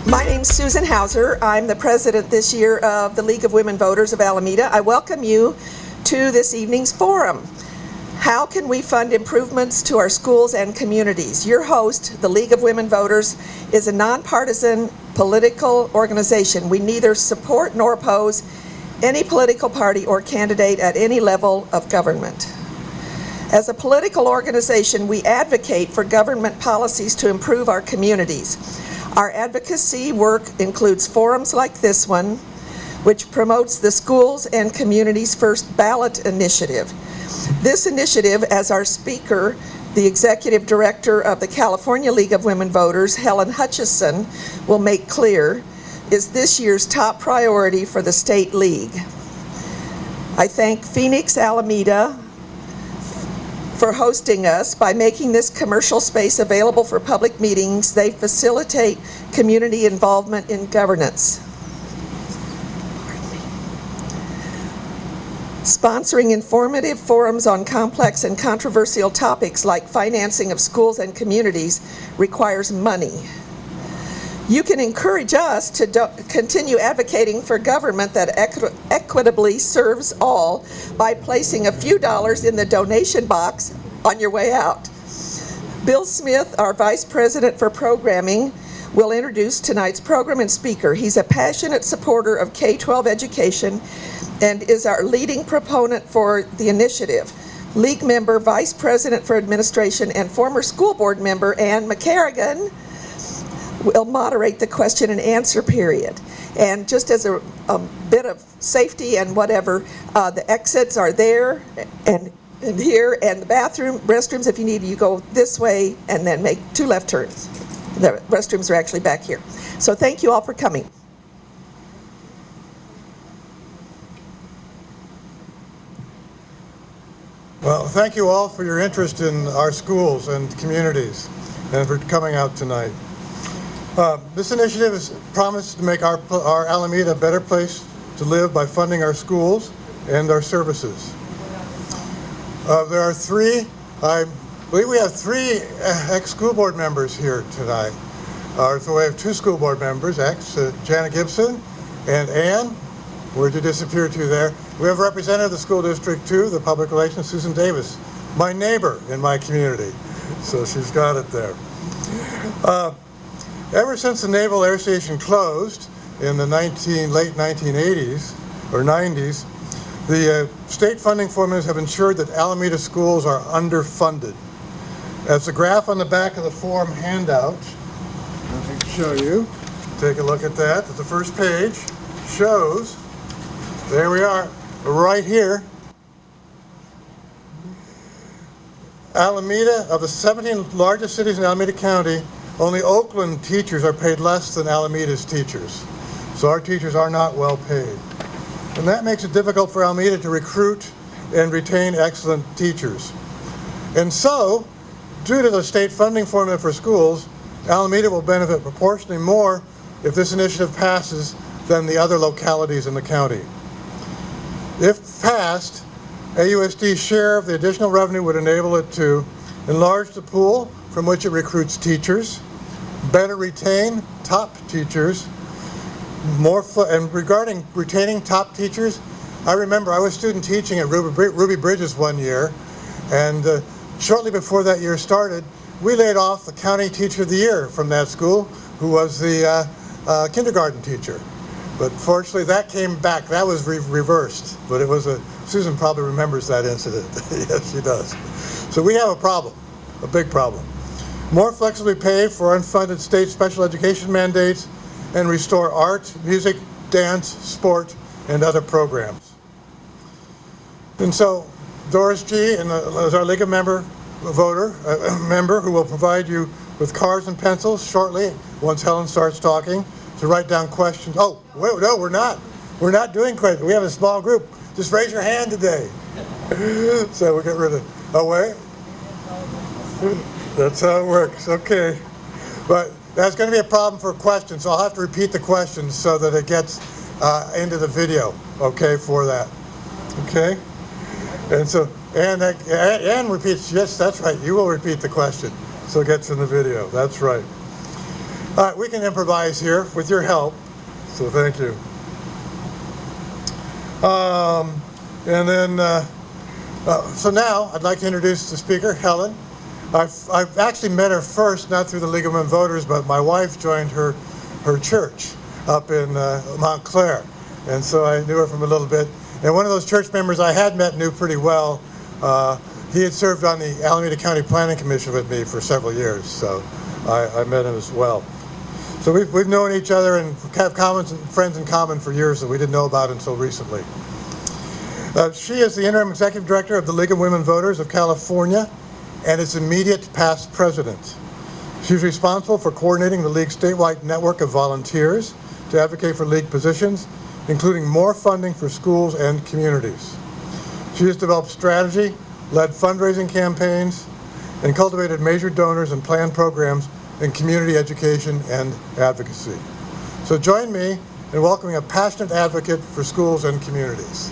My name's Susan Hauser. I'm the president this year of the League of Women Voters of Alameda. I welcome you to this evening's forum. How can we fund improvements to our schools and communities? Your host, the League of Women Voters, is a nonpartisan political organization. We neither support nor oppose any political party or candidate at any level of government. As a political organization, we advocate for government policies to improve our communities. Our advocacy work includes forums like this one, which promotes the Schools and Communities First Ballot initiative. This initiative, as our speaker, the executive director of the California League of Women Voters, Helen Hutchison, will make clear, is this year's top priority for the state league. I thank Phoenix Alameda for hosting us. By making this commercial space available for public meetings, they facilitate community involvement in governance. Sponsoring informative forums on complex and controversial topics like financing of schools and communities requires money. You can encourage us to continue advocating for government that equitably serves all by placing a few dollars in the donation box on your way out. Bill Smith, our Vice President for Programming, will introduce tonight's program and speaker. He's a passionate supporter of K-12 education and is our leading proponent for the initiative. League member, Vice President for Administration, and former school board member Ann McCarrigan will moderate the question and answer period. And just as a bit of safety and whatever, the exits are there and here, and the restrooms, if you need, you go this way and then make 2 left turns. The restrooms are actually back here. So thank you all for coming. Well, thank you all for your interest in our schools and communities and for coming out tonight. This initiative is promised to make our Alameda a better place to live by funding our schools and our services. There are 3, I believe we have 3 ex-school board members here tonight. So we have 2 school board members, Janet Gibson and Ann. Where'd you disappear to there? We have a representative of the school district too, the public relations, Susan Davis, my neighbor in my community. So she's got it there. Ever since the Naval Air Station closed in the late 1980s or 90s, the state funding formulas have ensured that Alameda schools are underfunded. As the graph on the back of the form handout, I can show you, take a look at that. The first page shows, there we are, right here. Alameda, of the 17 largest cities in Alameda County, only Oakland teachers are paid less than Alameda's teachers. So our teachers are not well paid. And that makes it difficult for Alameda to recruit and retain excellent teachers. And so, due to the state funding formula for schools, Alameda will benefit proportionally more if this initiative passes than the other localities in the county. If passed, AUSD's share of the additional revenue would enable it to enlarge the pool from which it recruits teachers, better retain top teachers, and regarding retaining top teachers, I remember I was student teaching at Ruby Bridges one year, and shortly before that year started, we laid off the county teacher of the year from that school, who was the kindergarten teacher. But fortunately that came back, that was reversed, but it was Susan probably remembers that incident. Yes, she does. So we have a problem, a big problem. More flexibly pay for unfunded state special education mandates and restore art, music, dance, sport, and other programs. And so Doris G. is our League of member who will provide you with cards and pencils shortly once Helen starts talking to write down questions. Oh, wait, no, we're not. We're not doing questions. We have a small group. Just raise your hand today. So we'll get rid of, oh wait. That's how it works, okay. But that's going to be a problem for questions, so I'll have to repeat the questions so that it gets into the video, okay, for that. Okay? And so, Ann repeats, yes, that's right, you will repeat the question, so it gets in the video, that's right. All right, we can improvise here with your help, so thank you. So now I'd like to introduce the speaker, Helen. I've actually met her first, not through the League of Women Voters, but my wife joined her church up in Montclair, and so I knew her from a little bit. And one of those church members I had met knew pretty well. He had served on the Alameda County Planning Commission with me for several years, so I met him as well. So we've known each other and have friends in common for years that we didn't know about until recently. She is the interim executive director of the League of Women Voters of California and its immediate past president. She's responsible for coordinating the League's statewide network of volunteers to advocate for League positions, including more funding for schools and communities. She has developed strategy, led fundraising campaigns, and cultivated major donors and planned programs in community education and advocacy. So join me in welcoming a passionate advocate for schools and communities.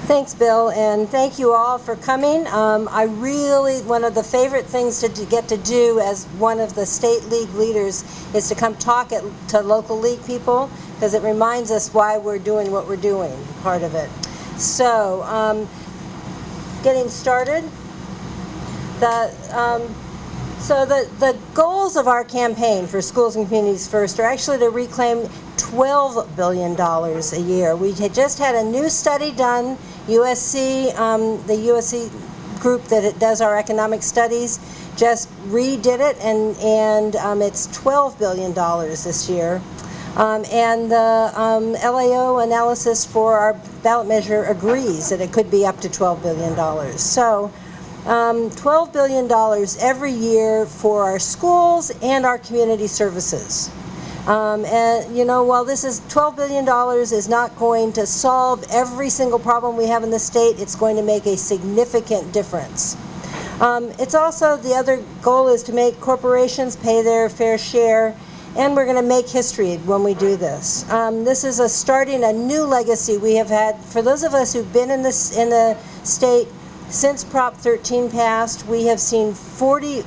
Thanks, Bill, and thank you all for coming. One of the favorite things to get to do as one of the state league leaders is to come talk to local league people, because it reminds us why we're doing what we're doing, part of it. So, getting started. The goals of our campaign for Schools and Communities First are actually to reclaim $12 billion a year. We had just had a new study done. USC, the USC group that does our economic studies, just redid it, and it's $12 billion this year. And the LAO analysis for our ballot measure agrees that it could be up to $12 billion. So $12 billion every year for our schools and our community services. And you know, while this is $12 billion is not going to solve every single problem we have in the state, it's going to make a significant difference. It's also, the other goal is to make corporations pay their fair share, and we're going to make history when we do this. This is starting a new legacy we have had. For those of us who've been in the state since Prop 13 passed, we have seen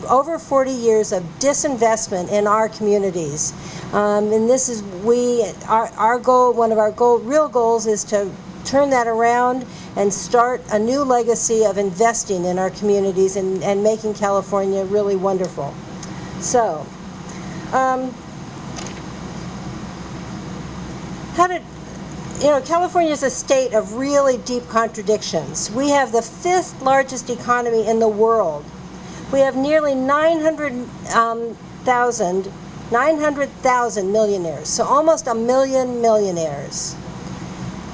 over 40 years of disinvestment in our communities. And this is our goal. One of our real goals is to turn that around and start a new legacy of investing in our communities and making California really wonderful. So, California is a state of really deep contradictions. We have the 5th largest economy in the world. We have nearly 900,000 millionaires, so almost 1 million millionaires.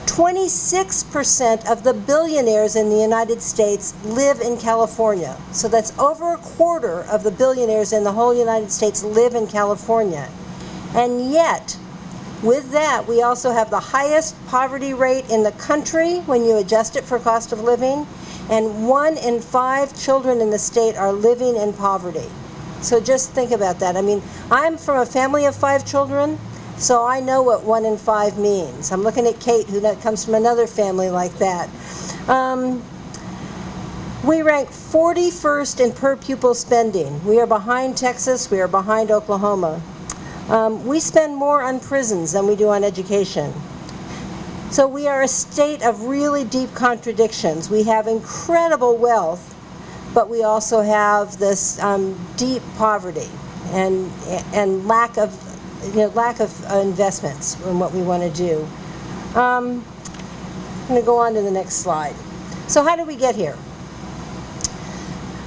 26% of the billionaires in the United States live in California. So that's over a quarter of the billionaires in the whole United States live in California. And yet, with that, we also have the highest poverty rate in the country when you adjust it for cost of living, and 1 in 5 children in the state are living in poverty. So just think about that. I mean, I'm from a family of 5 children, so I know what 1 in 5 means. I'm looking at Kate, who comes from another family like that. We rank 41st in per pupil spending. We are behind Texas, we are behind Oklahoma. We spend more on prisons than we do on education. So we are a state of really deep contradictions. We have incredible wealth, but we also have this deep poverty and lack of investments in what we want to do. I'm going to go on to the next slide. So how did we get here?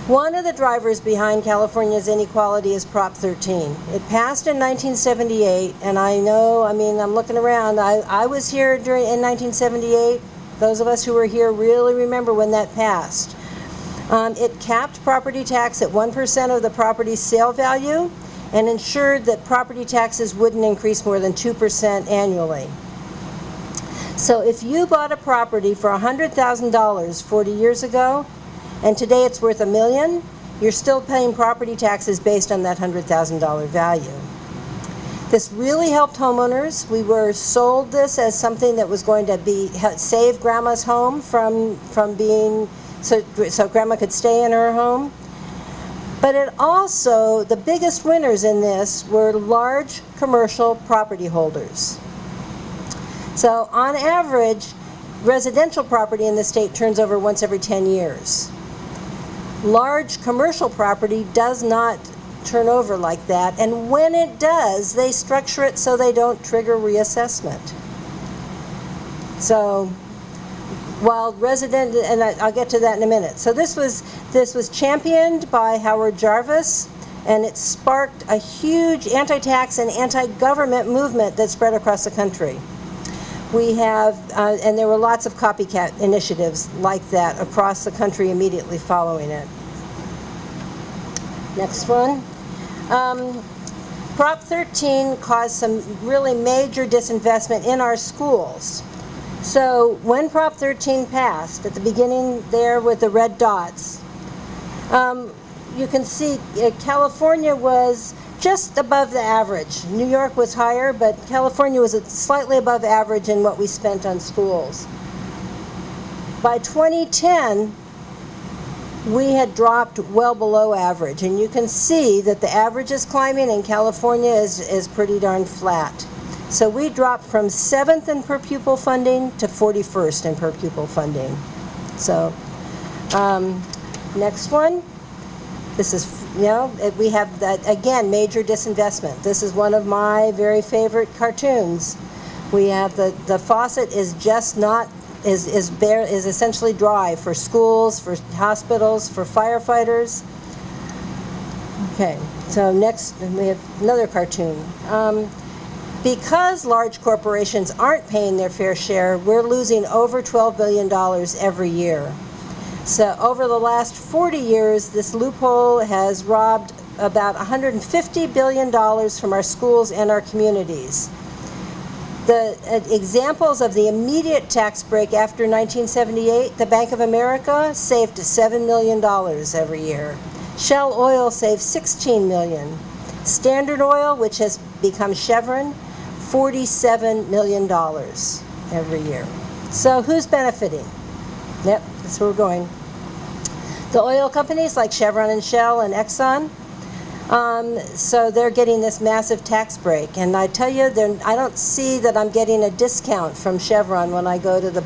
One of the drivers behind California's inequality is Prop 13. It passed in 1978, and I'm looking around. I was here in 1978. Those of us who were here really remember when that passed. It capped property tax at 1% of the property's sale value and ensured that property taxes wouldn't increase more than 2% annually. So if you bought a property for $100,000 40 years ago, and today it's worth $1 million, you're still paying property taxes based on that $100,000 value. This really helped homeowners. We were sold this as something that was going to save grandma's home from being so grandma could stay in her home. But it also, the biggest winners in this were large commercial property holders. So on average, residential property in the state turns over once every 10 years. Large commercial property does not turn over like that, and when it does, they structure it so they don't trigger reassessment. So while resident, and I'll get to that in a minute. So this was championed by Howard Jarvis, and it sparked a huge anti-tax and anti-government movement that spread across the country. We have, and there were lots of copycat initiatives like that across the country immediately following it. Next one. Prop 13 caused some really major disinvestment in our schools. So when Prop 13 passed, at the beginning there with the red dots, you can see California was just above the average. New York was higher, but California was slightly above average in what we spent on schools. By 2010, we had dropped well below average, and you can see that the average is climbing and California is pretty darn flat. So we dropped from 7th in per pupil funding to 41st in per pupil funding. So next one. This is, we have that, again, major disinvestment. This is one of my very favorite cartoons. We have the faucet is just not, is essentially dry for schools, for hospitals, for firefighters. Okay, so next we have another cartoon. Because large corporations aren't paying their fair share, we're losing over $12 billion every year. So over the last 40 years, this loophole has robbed about $150 billion from our schools and our communities. The examples of the immediate tax break after 1978, the Bank of America saved $7 million every year. Shell Oil saved $16 million. Standard Oil, which has become Chevron, $47 million every year. So who's benefiting? Yep, that's where we're going. The oil companies like Chevron and Shell and Exxon, so they're getting this massive tax break. And I tell you, I don't see that I'm getting a discount from Chevron when I go to the,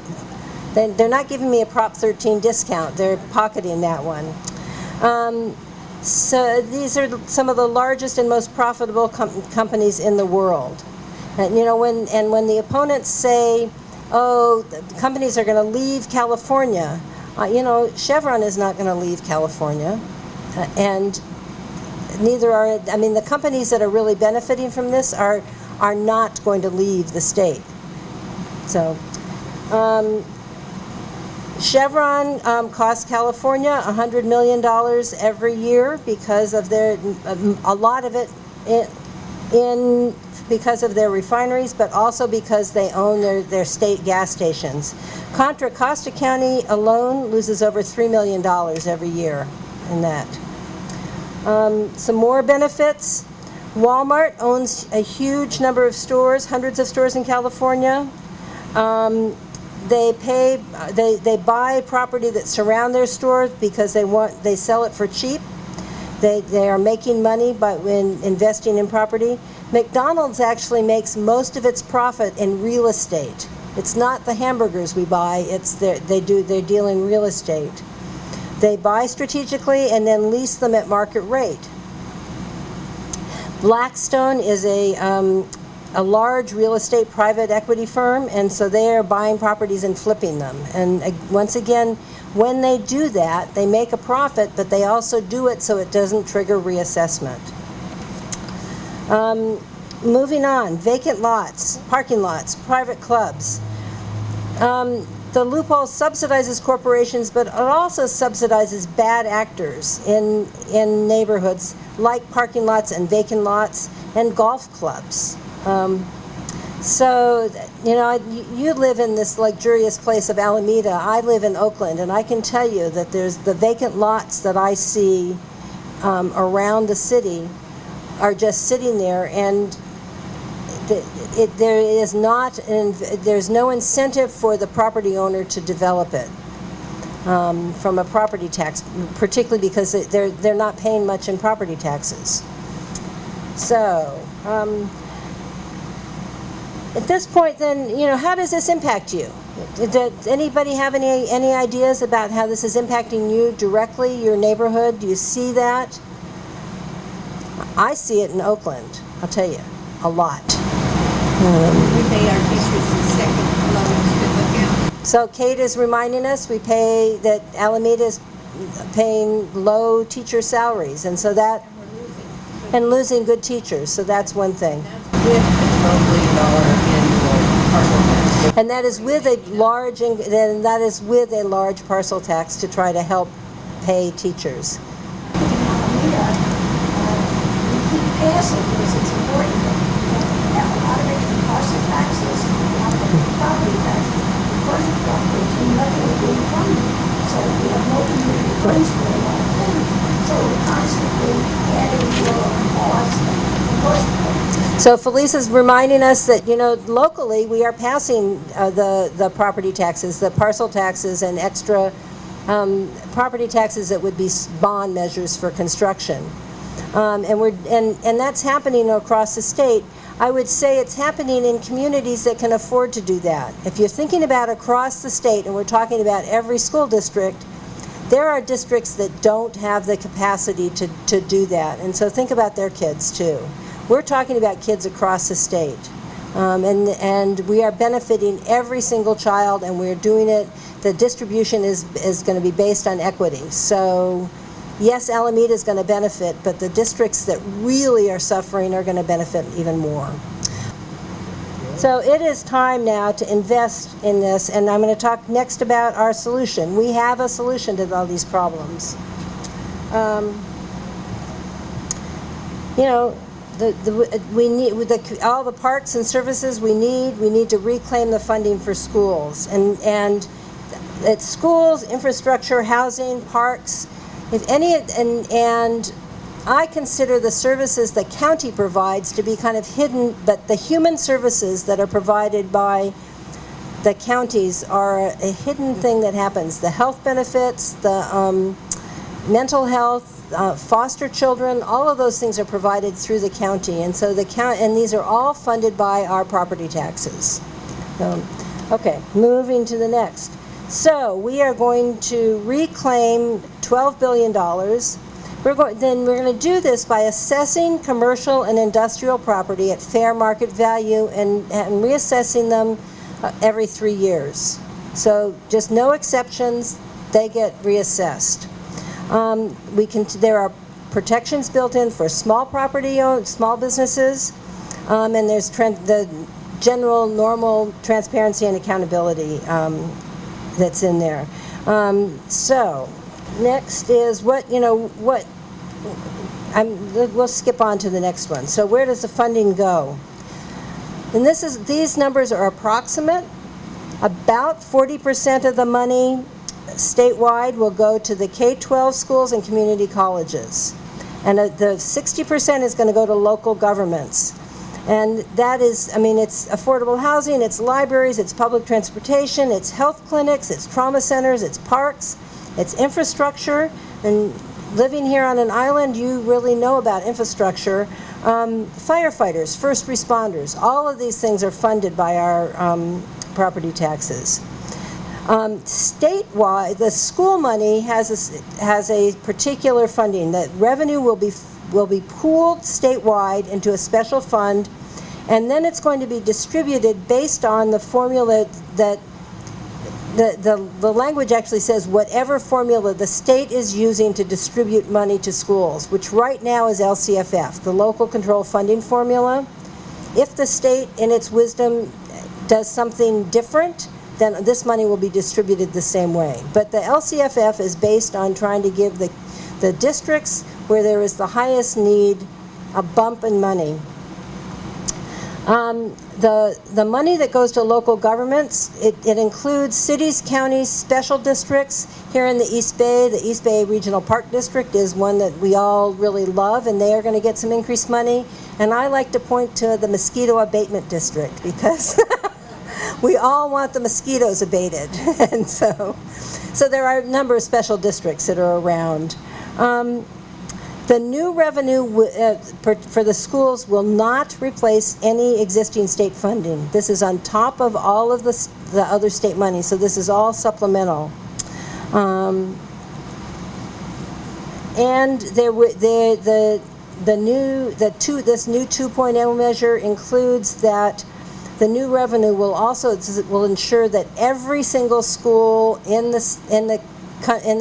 they're not giving me a Prop 13 discount. They're pocketing that one. So these are some of the largest and most profitable companies in the world. And when the opponents say, oh, the companies are going to leave California, Chevron is not going to leave California, and neither are, the companies that are really benefiting from this are not going to leave the state. So, Chevron costs California $100 million every year because of a lot of it because of their refineries, but also because they own their state gas stations. Contra Costa County alone loses over $3 million every year in that. Some more benefits. Walmart owns a huge number of stores, hundreds of stores in California. They buy property that surround their stores because they sell it for cheap. They are making money by investing in property. McDonald's actually makes most of its profit in real estate. It's not the hamburgers we buy, they deal in real estate. They buy strategically and then lease them at market rate. Blackstone is a large real estate private equity firm, and so they are buying properties and flipping them. And once again, when they do that, they make a profit, but they also do it so it doesn't trigger reassessment. Moving on, vacant lots, parking lots, private clubs. The loophole subsidizes corporations, but it also subsidizes bad actors in neighborhoods like parking lots and vacant lots and golf clubs. So, you live in this luxurious place of Alameda. I live in Oakland, and I can tell you that there's the vacant lots that I see around the city are just sitting there, and there's no incentive for the property owner to develop it. from a property tax, particularly because they're not paying much in property taxes. So, at this point then, how does this impact you? Does anybody have any ideas about how this is impacting you directly, your neighborhood? Do you see that? I see it in Oakland, I'll tell you, a lot. We pay our teachers the second lowest in the county. So Kate is reminding us we pay that Alameda is paying low teacher salaries, and so that and losing good teachers. So that's one thing. With the $12 billion annual parcel tax. And that is with a large parcel tax to try to help pay teachers. In Alameda, we keep passing because it's important. We have a lot of extra parcel taxes, a lot of extra property taxes. Because of property, nothing is being funded. So we have no community funds for a lot of things. So we're constantly adding more costs because of that. So Felisa's reminding us that, locally we are passing the property taxes, the parcel taxes and extra property taxes that would be bond measures for construction. And that's happening across the state. I would say it's happening in communities that can afford to do that. If you're thinking about across the state, and we're talking about every school district, there are districts that don't have the capacity to do that. And so think about their kids too. We're talking about kids across the state. And we are benefiting every single child, and we're doing it. The distribution is going to be based on equity. So yes, Alameda is going to benefit, but the districts that really are suffering are going to benefit even more. So it is time now to invest in this, and I'm going to talk next about our solution. We have a solution to all these problems. We need all the parks and services we need to reclaim the funding for schools, and at schools, infrastructure, housing, parks, and I consider the services the county provides to be kind of hidden, but the human services that are provided by the counties are a hidden thing that happens. The health benefits, the mental health, foster children, all of those things are provided through the county, and so and these are all funded by our property taxes. Okay, moving to the next. So we are going to reclaim $12 billion. We're going to do this by assessing commercial and industrial property at fair market value and reassessing them every 3 years. So just no exceptions, they get reassessed. There are protections built in for small businesses, and there's the general normal transparency and accountability that's in there. So next is we'll skip on to the next one. So where does the funding go? And these numbers are approximate. About 40% of the money statewide will go to the K-12 schools and community colleges. And the 60% is going to go to local governments. And that is, it's affordable housing, it's libraries, it's public transportation, it's health clinics, it's trauma centers, it's parks, it's infrastructure. And living here on an island, you really know about infrastructure. Firefighters, first responders, all of these things are funded by our property taxes. Statewide, the school money has a particular funding. That revenue will be pooled statewide into a special fund, and then it's going to be distributed based on the formula that the language actually says whatever formula the state is using to distribute money to schools, which right now is LCFF, the local control funding formula. If the state, in its wisdom, does something different, then this money will be distributed the same way. But the LCFF is based on trying to give the districts where there is the highest need a bump in money. The money that goes to local governments, it includes cities, counties, special districts. Here in the East Bay Regional Park District is one that we all really love, and they are going to get some increased money. And I like to point to the Mosquito Abatement District because We all want the mosquitoes abated, and so there are a number of special districts that are around. The new revenue for the schools will not replace any existing state funding. This is on top of all of the other state money, so this is all supplemental. And this new 2.0 measure includes that the new revenue will ensure that every single school in the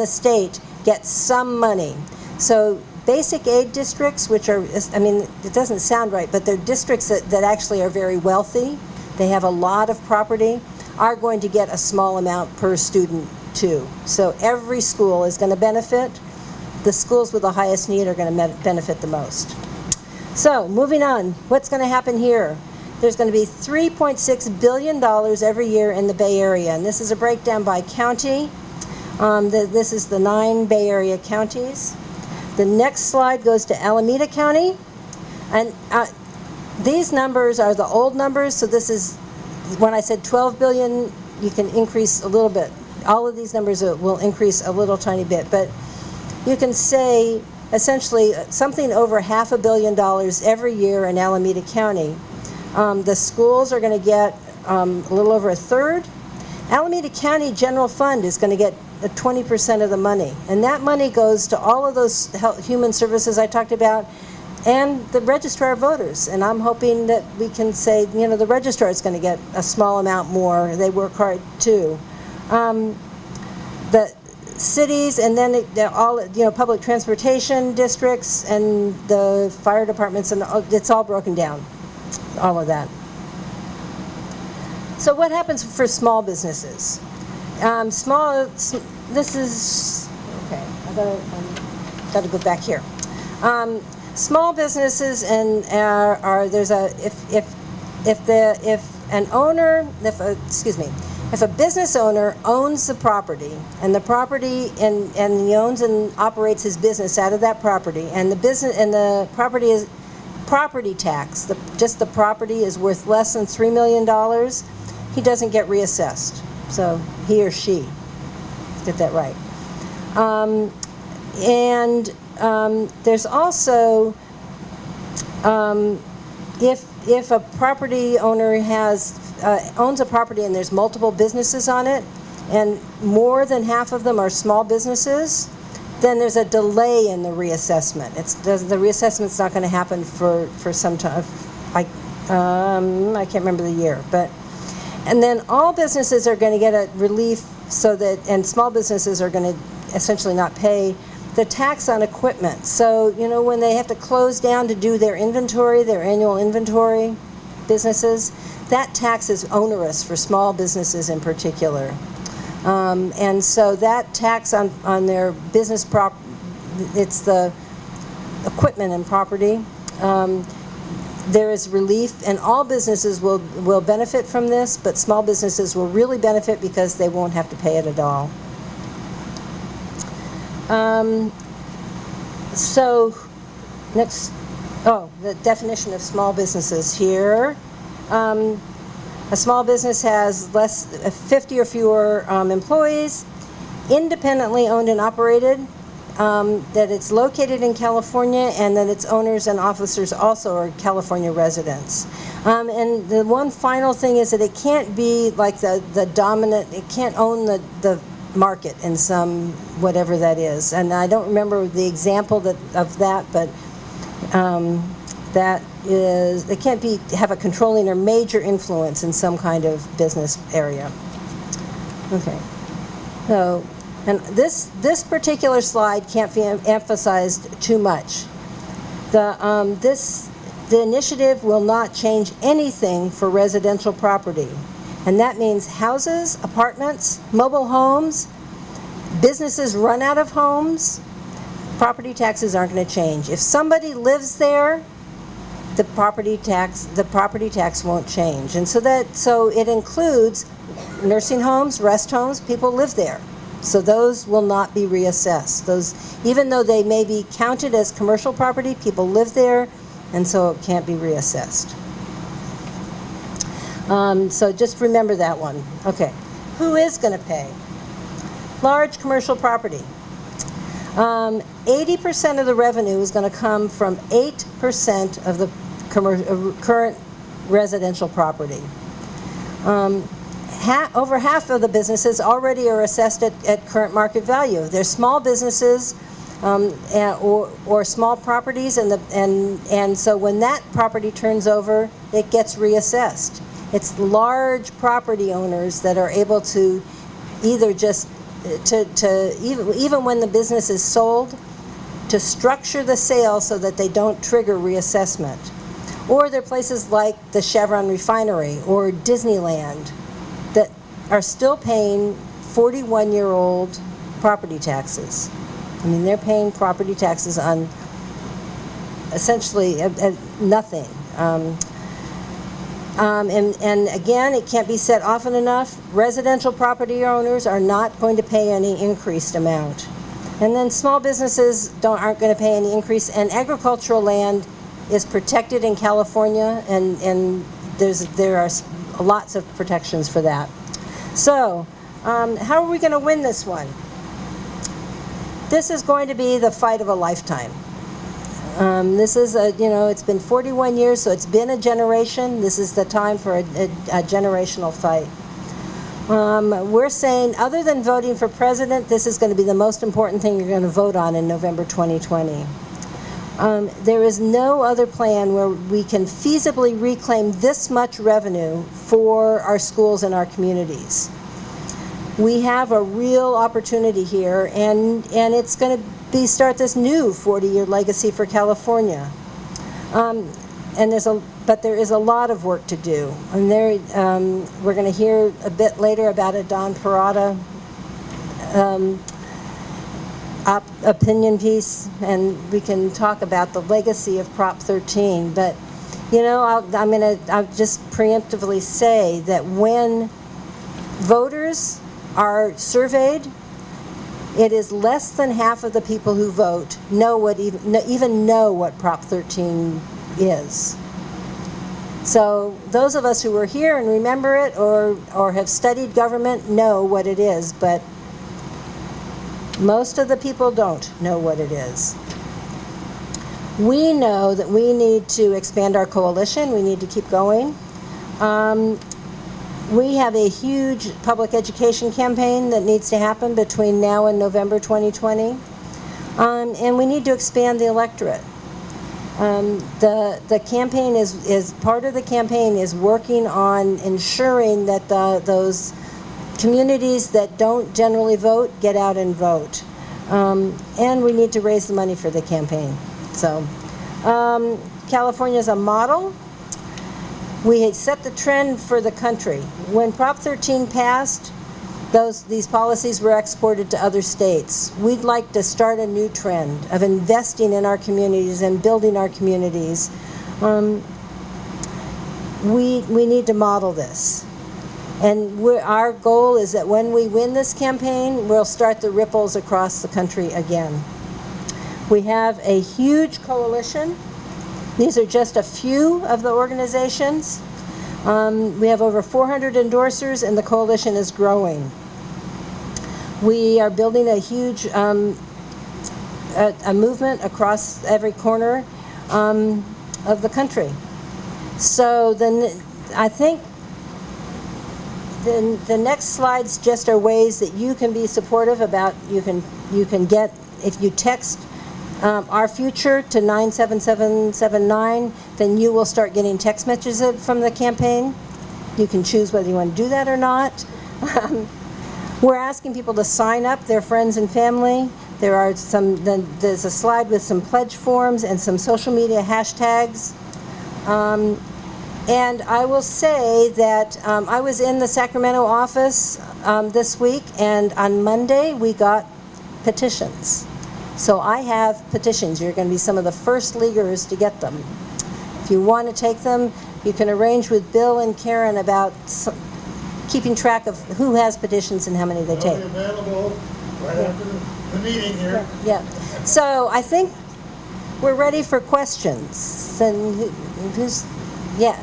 state gets some money. So basic aid districts, which are, I mean, it doesn't sound right, but they're districts that actually are very wealthy, they have a lot of property, are going to get a small amount per student too. So every school is going to benefit. The schools with the highest need are going to benefit the most. So moving on, what's going to happen here? There's going to be $3.6 billion every year in the Bay Area, and this is a breakdown by county. This is the 9 Bay Area counties. The next slide goes to Alameda County, and these numbers are the old numbers, so this is, when I said 12 billion, you can increase a little bit. All of these numbers will increase a little tiny bit, but you can say essentially something over $500 million every year in Alameda County. The schools are going to get a little over a third. Alameda County General Fund is going to get 20% of the money, and that money goes to all of those human services I talked about and the registrar of voters. And I'm hoping that we can say, you know, the registrar is going to get a small amount more. They work hard too. The cities, and then all, you know, public transportation districts and the fire departments, and it's all broken down, all of that. So what happens for small businesses? This is, okay, I gotta go back here. Small businesses and there's a, if a business owner owns the property, and the property, and he owns and operates his business out of that property, and the property is property tax, just the property is worth less than $3 million, he doesn't get reassessed. So he or she, get that right. There's also, if a property owner owns a property and there's multiple businesses on it, and more than half of them are small businesses, then there's a delay in the reassessment. The reassessment's not going to happen for some time. I can't remember the year, but. And then all businesses are going to get a relief, and small businesses are going to essentially not pay the tax on equipment. So, you know, when they have to close down to do their inventory, their annual inventory, businesses, that tax is onerous for small businesses in particular. And so that tax on their business it's the equipment and property. There is relief, and all businesses will benefit from this, but small businesses will really benefit because they won't have to pay it at all. So next, the definition of small businesses here. A small business has 50 or fewer employees, independently owned and operated, that it's located in California, and that its owners and officers also are California residents. And the one final thing is that it can't be like the dominant, it can't own the market in some, whatever that is. And I don't remember the example of that, but that is, it can't have a controlling or major influence in some kind of business area. Okay, so, and this particular slide can't be emphasized too much. The initiative will not change anything for residential property, and that means houses, apartments, mobile homes, businesses run out of homes. Property taxes aren't going to change. If somebody lives there, the property tax won't change. And so it includes nursing homes, rest homes, people live there. So those will not be reassessed. Even though they may be counted as commercial property, people live there, and so it can't be reassessed. So just remember that one. Okay. Who is going to pay? Large commercial property. 80% of the revenue is going to come from 8% of the current residential property. Over half of the businesses already are assessed at current market value. They're small businesses or small properties, and so when that property turns over, it gets reassessed. It's large property owners that are able to either just even when the business is sold, to structure the sale so that they don't trigger reassessment. Or there are places like the Chevron refinery or Disneyland that are still paying 41-year-old property taxes. I mean, they're paying property taxes on essentially nothing. And again, it can't be said often enough, residential property owners are not going to pay any increased amount. And then small businesses aren't going to pay any increase, and agricultural land is protected in California, and there are lots of protections for that. So, how are we going to win this one? This is going to be the fight of a lifetime. This is it's been 41 years, so it's been a generation. This is the time for a generational fight. We're saying, other than voting for president, this is going to be the most important thing you're going to vote on in November 2020. There is no other plan where we can feasibly reclaim this much revenue for our schools and our communities. We have a real opportunity here, and it's going to start this new 40-year legacy for California. But there is a lot of work to do. And we're going to hear a bit later about a Don Parada opinion piece, and we can talk about the legacy of Prop 13. But I'll just preemptively say that when voters are surveyed, it is less than half of the people who vote even know what Prop 13 is. So those of us who were here and remember it or have studied government know what it is, but most of the people don't know what it is. We know that we need to expand our coalition. We need to keep going. We have a huge public education campaign that needs to happen between now and November 2020. And we need to expand the electorate. The campaign is part of the campaign is working on ensuring that those communities that don't generally vote get out and vote. And we need to raise the money for the campaign. So California is a model. We had set the trend for the country. When Prop 13 passed, these policies were exported to other states. We'd like to start a new trend of investing in our communities and building our communities. We need to model this. And our goal is that when we win this campaign, we'll start the ripples across the country again. We have a huge coalition. These are just a few of the organizations. We have over 400 endorsers, and the coalition is growing. We are building a huge a movement across every corner of the country. So then I think the next slides just are ways that you can be supportive about. You can get, if you text Our Future to 97779, then you will start getting text messages from the campaign. You can choose whether you want to do that or not. We're asking people to sign up their friends and family. There's a slide with some pledge forms and some social media hashtags. And I will say that I was in the Sacramento office this week, and on Monday we got petitions. So I have petitions. You're going to be some of the first leaguers to get them. If you want to take them, you can arrange with Bill and Karen about keeping track of who has petitions and how many they take. They'll be available right after the meeting here. Yeah. So I think we're ready for questions. And who's, yeah.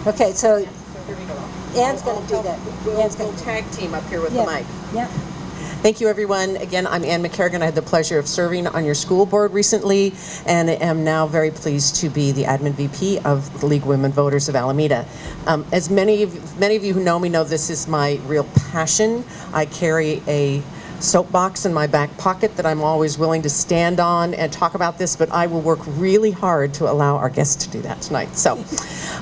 Okay, so Here we go. Ann's going to do that. Ann's We'll going to tag team up here with Yeah. the mic. Yeah. Thank you, everyone. Again, I'm Ann McCarrigan. I had the pleasure of serving on your school board recently, and am now very pleased to be the admin VP of the League of Women Voters of Alameda. As many of you who know me know, this is my real passion. I carry a soapbox in my back pocket that I'm always willing to stand on and talk about this, but I will work really hard to allow our guests to do that tonight. So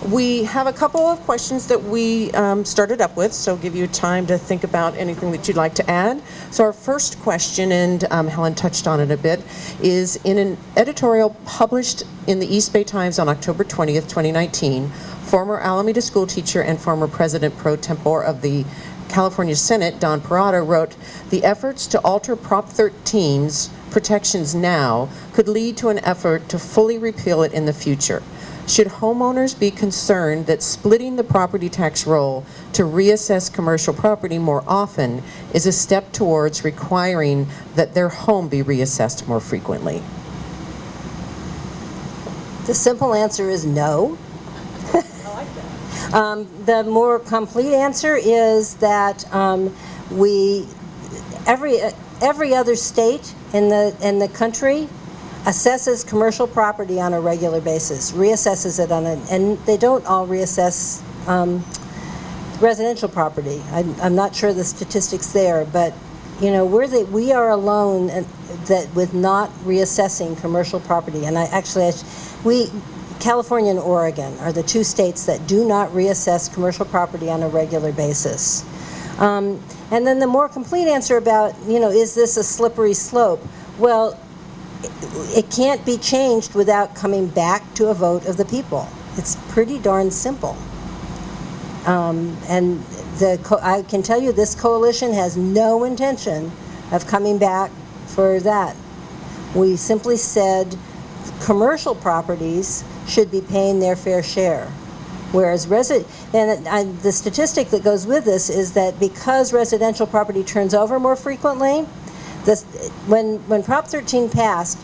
we have a couple of questions that we started up with, so give you time to think about anything that you'd like to add. So our first question, and Helen touched on it a bit, is in an editorial published in the East Bay Times on October 20th, 2019, former Alameda school teacher and former president pro tempore of the California Senate, Don Parada, wrote, "The efforts to alter Prop 13's protections now could lead to an effort to fully repeal it in the future. Should homeowners be concerned that splitting the property tax roll to reassess commercial property more often is a step towards requiring that their home be reassessed more frequently?" The simple answer is no. The more complete answer is that every other state in the country assesses commercial property on a regular basis, reassesses it and they don't all reassess residential property. I'm not sure the statistics there, but you know we are alone with not reassessing commercial property, and California and Oregon are the two states that do not reassess commercial property on a regular basis. And then the more complete answer about, is this a slippery slope? Well, it can't be changed without coming back to a vote of the people. It's pretty darn simple. And I can tell you this coalition has no intention of coming back for that. We simply said commercial properties should be paying their fair share. Whereas the statistic that goes with this is that because residential property turns over more frequently, when Prop 13 passed,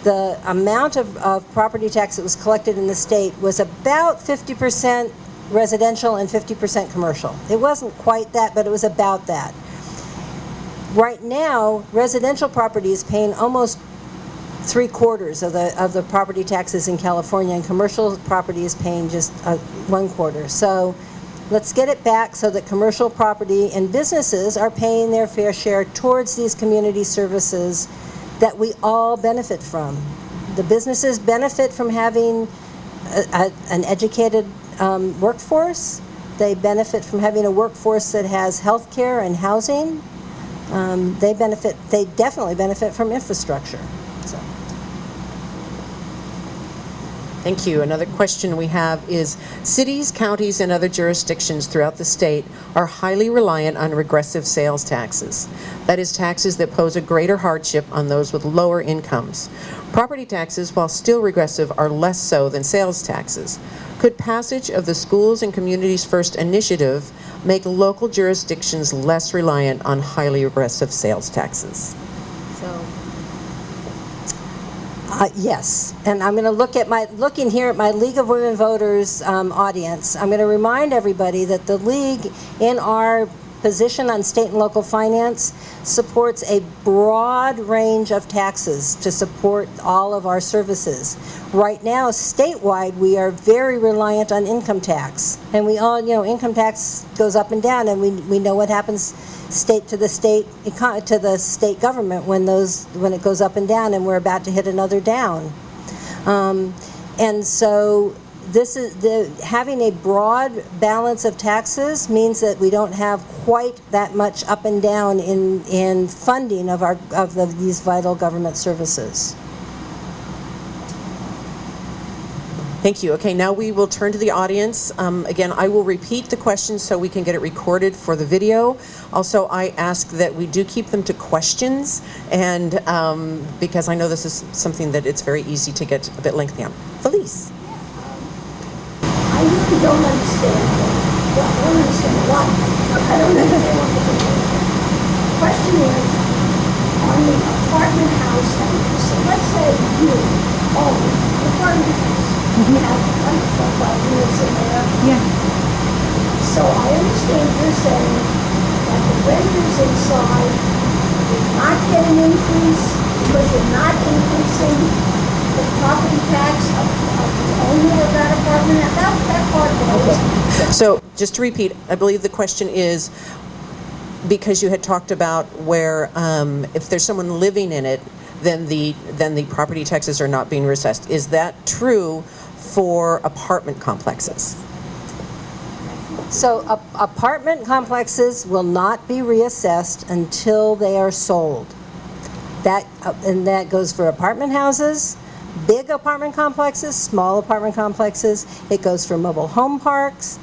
the amount of property tax that was collected in the state was about 50% residential and 50% commercial. It wasn't quite that, but it was about that. Right now, residential property is paying almost 3/4 of the property taxes in California, and commercial property is paying just 1/4. So let's get it back so that commercial property and businesses are paying their fair share towards these community services that we all benefit from. The businesses benefit from having an educated workforce. They benefit from having a workforce that has health care and housing. They definitely benefit from infrastructure. So. Thank you. Another question we have is, cities, counties, and other jurisdictions throughout the state are highly reliant on regressive sales taxes. That is, taxes that pose a greater hardship on those with lower incomes. Property taxes, while still regressive, are less so than sales taxes. Could passage of the Schools and Communities First initiative make local jurisdictions less reliant on highly regressive sales taxes? Yes, and I'm going to looking here at my League of Women Voters audience. I'm going to remind everybody that the League, in our position on state and local finance, supports a broad range of taxes to support all of our services. Right now, statewide, we are very reliant on income tax, and we all, income tax goes up and down, and we know what happens to the state government when it goes up and down, and we're about to hit another down. And so having a broad balance of taxes means that we don't have quite that much up and down in funding of these vital government services. Thank you. Okay, now we will turn to the audience. Again, I will repeat the questions so we can get it recorded for the video. Also, I ask that we do keep them to questions, and because I know this is something that it's very easy to get a bit lengthy on. Felice. I really don't understand. Well, I don't understand a lot. I don't understand what they're doing. The question is, on the apartment house, so let's say you own an apartment house. You have 125 units in there. Yeah. So I understand you're saying that the renters inside did not get an increase because you're not increasing the property tax of the owner of that apartment. That part that was. So just to repeat, I believe the question is, because you had talked about where if there's someone living in it, then the property taxes are not being reassessed. Is that true for apartment complexes? So apartment complexes will not be reassessed until they are sold. And that goes for apartment houses, big apartment complexes, small apartment complexes. It goes for mobile home parks.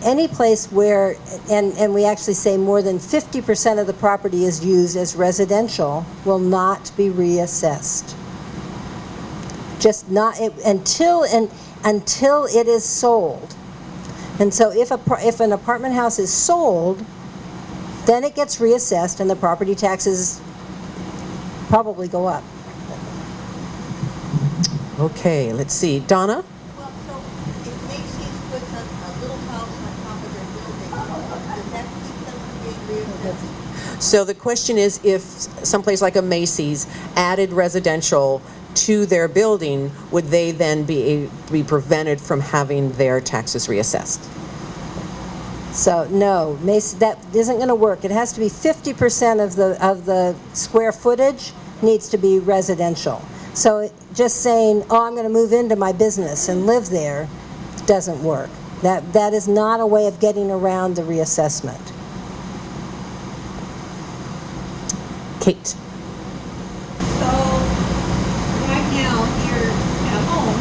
Any place where, and we actually say more than 50% of the property is used as residential will not be reassessed. Just not until it is sold. And so if an apartment house is sold, then it gets reassessed and the property taxes probably go up. Okay, let's see. Donna? Well, so if Macy's puts a little house on top of their building, does that keep them from being reassessed? So the question is, if someplace like a Macy's added residential to their building, would they then be prevented from having their taxes reassessed? So no, that isn't going to work. It has to be 50% of the square footage needs to be residential. So just saying, oh, I'm going to move into my business and live there doesn't work. That is not a way of getting around the reassessment. Kate? So, right now, here at home,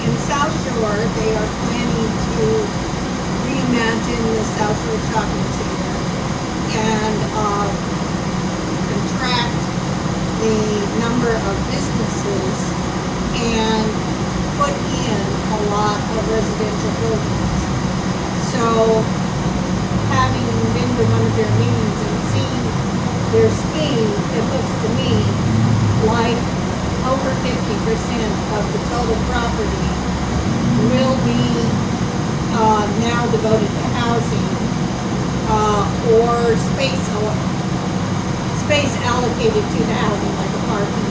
in South Shore, they are planning to reimagine the South Shore Shopping Center and contract the number of businesses and put in a lot of residential buildings. So, having been to one of their meetings and seen their scheme, it looks to me like over 50% of the total property will be now devoted to housing or space allocated to the housing, like a parking.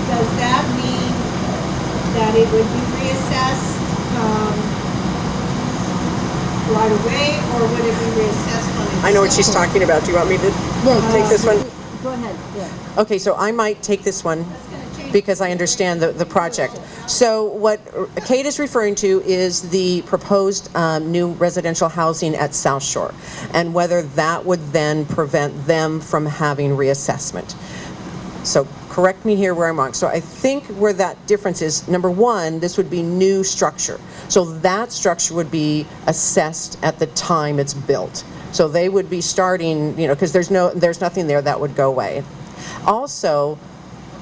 Does that mean that it would be reassessed right away, or would it be reassessed on its I know what she's own? talking about. Do you want me to take this one? Go ahead. Yeah. Okay, so I might take this one because I understand the project. So what Kate is referring to is the proposed new residential housing at South Shore, and whether that would then prevent them from having reassessment. So correct me here where I'm wrong. So I think where that difference is, number one, this would be new structure. So that structure would be assessed at the time it's built. So they would be starting, because there's nothing there that would go away. Also,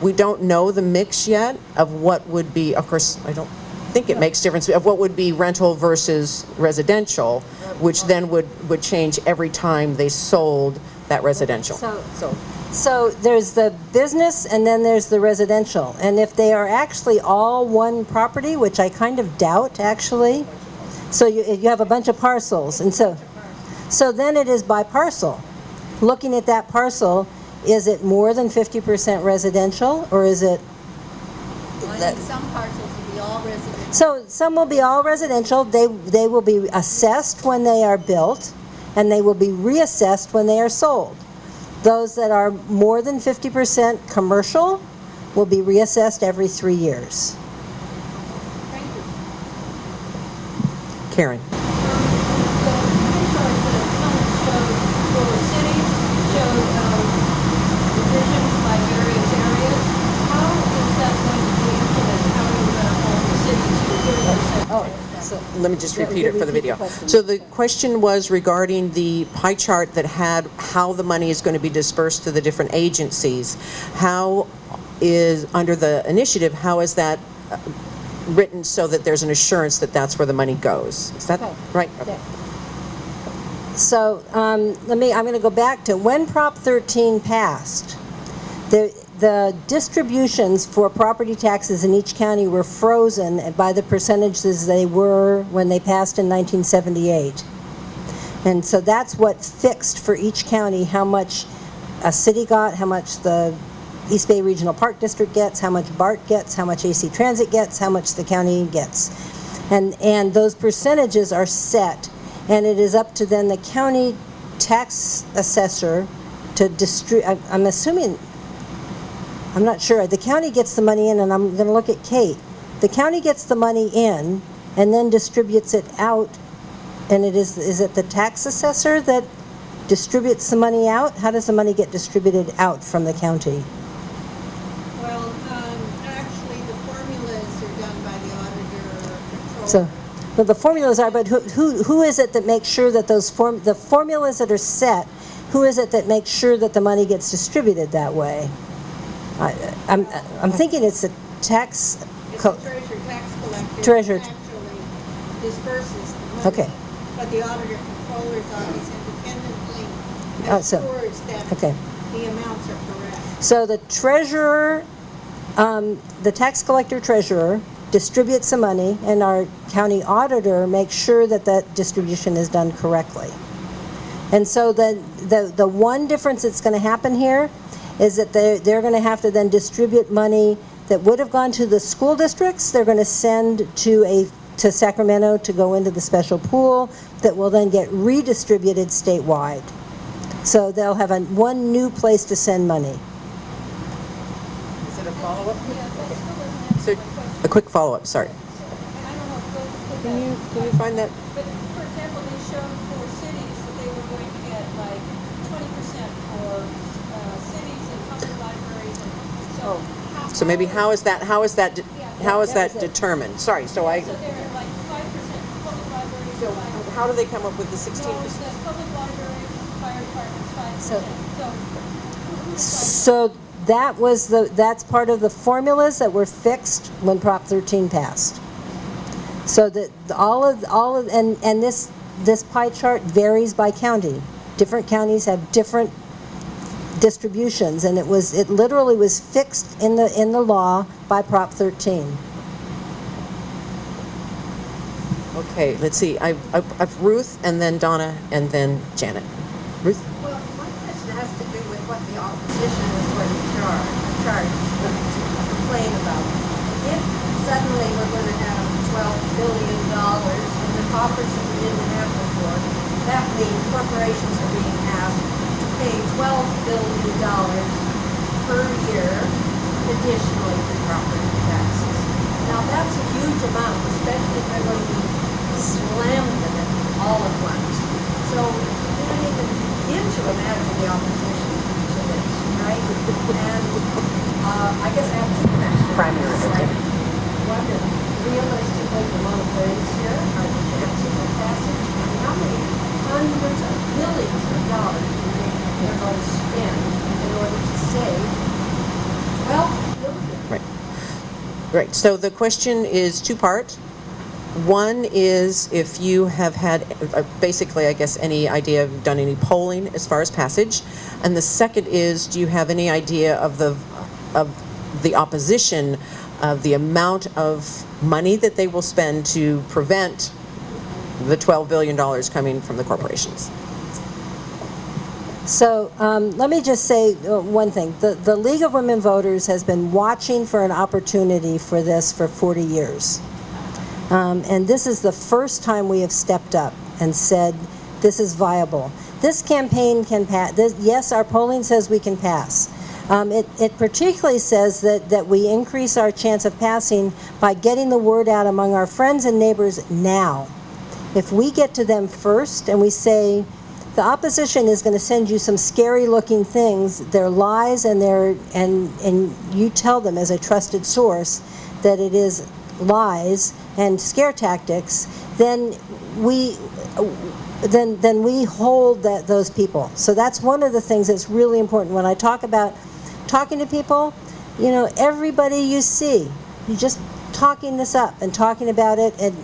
we don't know the mix yet of what would be, of course, I don't think it makes difference, of what would be rental versus residential, which then would change every time they sold that residential. So there's the business and then there's the residential. And if they are actually all one property, which I kind of doubt actually, so you have a bunch of parcels, and so then it is by parcel. Looking at that parcel, is it more than 50% residential, or is it? I think some parcels will be all residential. So some will be all residential. They will be assessed when they are built, and they will be reassessed when they are sold. Those that are more than 50% commercial will be reassessed every 3 years. Thank you. Karen? The chart that showed for cities, showed divisions by various areas. How is that going to be implemented? How are you going to hold the city to 30%? Let me just repeat it for the video. So the question was regarding the pie chart that had how the money is going to be dispersed to the different agencies. How is, under the initiative, how is that written so that there's an assurance that that's where the money goes? Is that right? Okay. So I'm going to go back to when Prop 13 passed. the distributions for property taxes in each county were frozen by the percentages they were when they passed in 1978. And so that's what fixed for each county how much a city got, how much the East Bay Regional Park District gets, how much BART gets, how much AC Transit gets, how much the county gets. And those percentages are set, and it is up to then the county tax assessor to distribute. I'm assuming, I'm not sure, the county gets the money in, and I'm going to look at Kate. The county gets the money in and then distributes it out, and is it the tax assessor that distributes the money out? How does the money get distributed out from the county? Well, actually, the formulas are done by the auditor or controller. So, well, the formulas are, but who is it that makes sure that the formulas that are set, who is it that makes sure that the money gets distributed that way? I'm thinking it's the tax. It's the treasurer tax collector Treasurer. that actually disperses the money. Okay. But the auditor controller's office independently Oh, so- ensures that Okay. the amounts are correct. So the treasurer, the tax collector treasurer distributes the money, and our county auditor makes sure that that distribution is done correctly. And so the one difference that's going to happen here is that they're going to have to then distribute money that would have gone to the school districts. They're going to send to Sacramento to go into the special pool that will then get redistributed statewide. So they'll have one new place to send money. Is it a follow-up? Yeah, that still doesn't answer So, my question. a quick follow-up, sorry. And I don't know if those put Can that. you find that? But for example, they showed for cities that they were going to get like 20% for cities and public libraries and so. So maybe how is that that was it. determined? Sorry, So they're at like 5% for public libraries. so 5%. how do they come up with the No, 16%? it says public libraries, fire departments, 5%. So that's part of the formulas that were fixed when Prop 13 passed. So that and this pie chart varies by county. Different counties have different distributions, and it literally was fixed in the law by Prop 13. Okay, let's see. I've Ruth, and then Donna, and then Janet. Ruth? Well, my question has to do with what the opposition is going to charge to complain about. If suddenly we're going to have $12 billion in the coffers that we didn't have before, that means corporations are being asked to pay $12 billion per year additionally to property taxes. Now that's a huge amount, especially if they're going to be slammed in it all at once. So we don't even begin to imagine the opposition to this, right? And I guess I have two questions. Primary. Right? One is realistically the motivators here, are the chances of passage, and how many hundreds of billions of dollars do you think they're going to spend in order to save $12 billion? Right. Right. So the question is two-part. One is if you have had, basically, I guess, any idea, if you've done any polling as far as passage. And the second is, do you have any idea of the opposition, of the amount of money that they will spend to prevent the $12 billion coming from the corporations? So let me just say one thing. The League of Women Voters has been watching for an opportunity for this for 40 years. And this is the first time we have stepped up and said, this is viable. This campaign can pass. Yes, our polling says we can pass. It particularly says that we increase our chance of passing by getting the word out among our friends and neighbors now. If we get to them first and we say, the opposition is going to send you some scary looking things, they're lies, and you tell them as a trusted source that it is lies and scare tactics, then we hold those people. So that's one of the things that's really important. When I talk about talking to people, everybody you see, you just talking this up and talking about it. And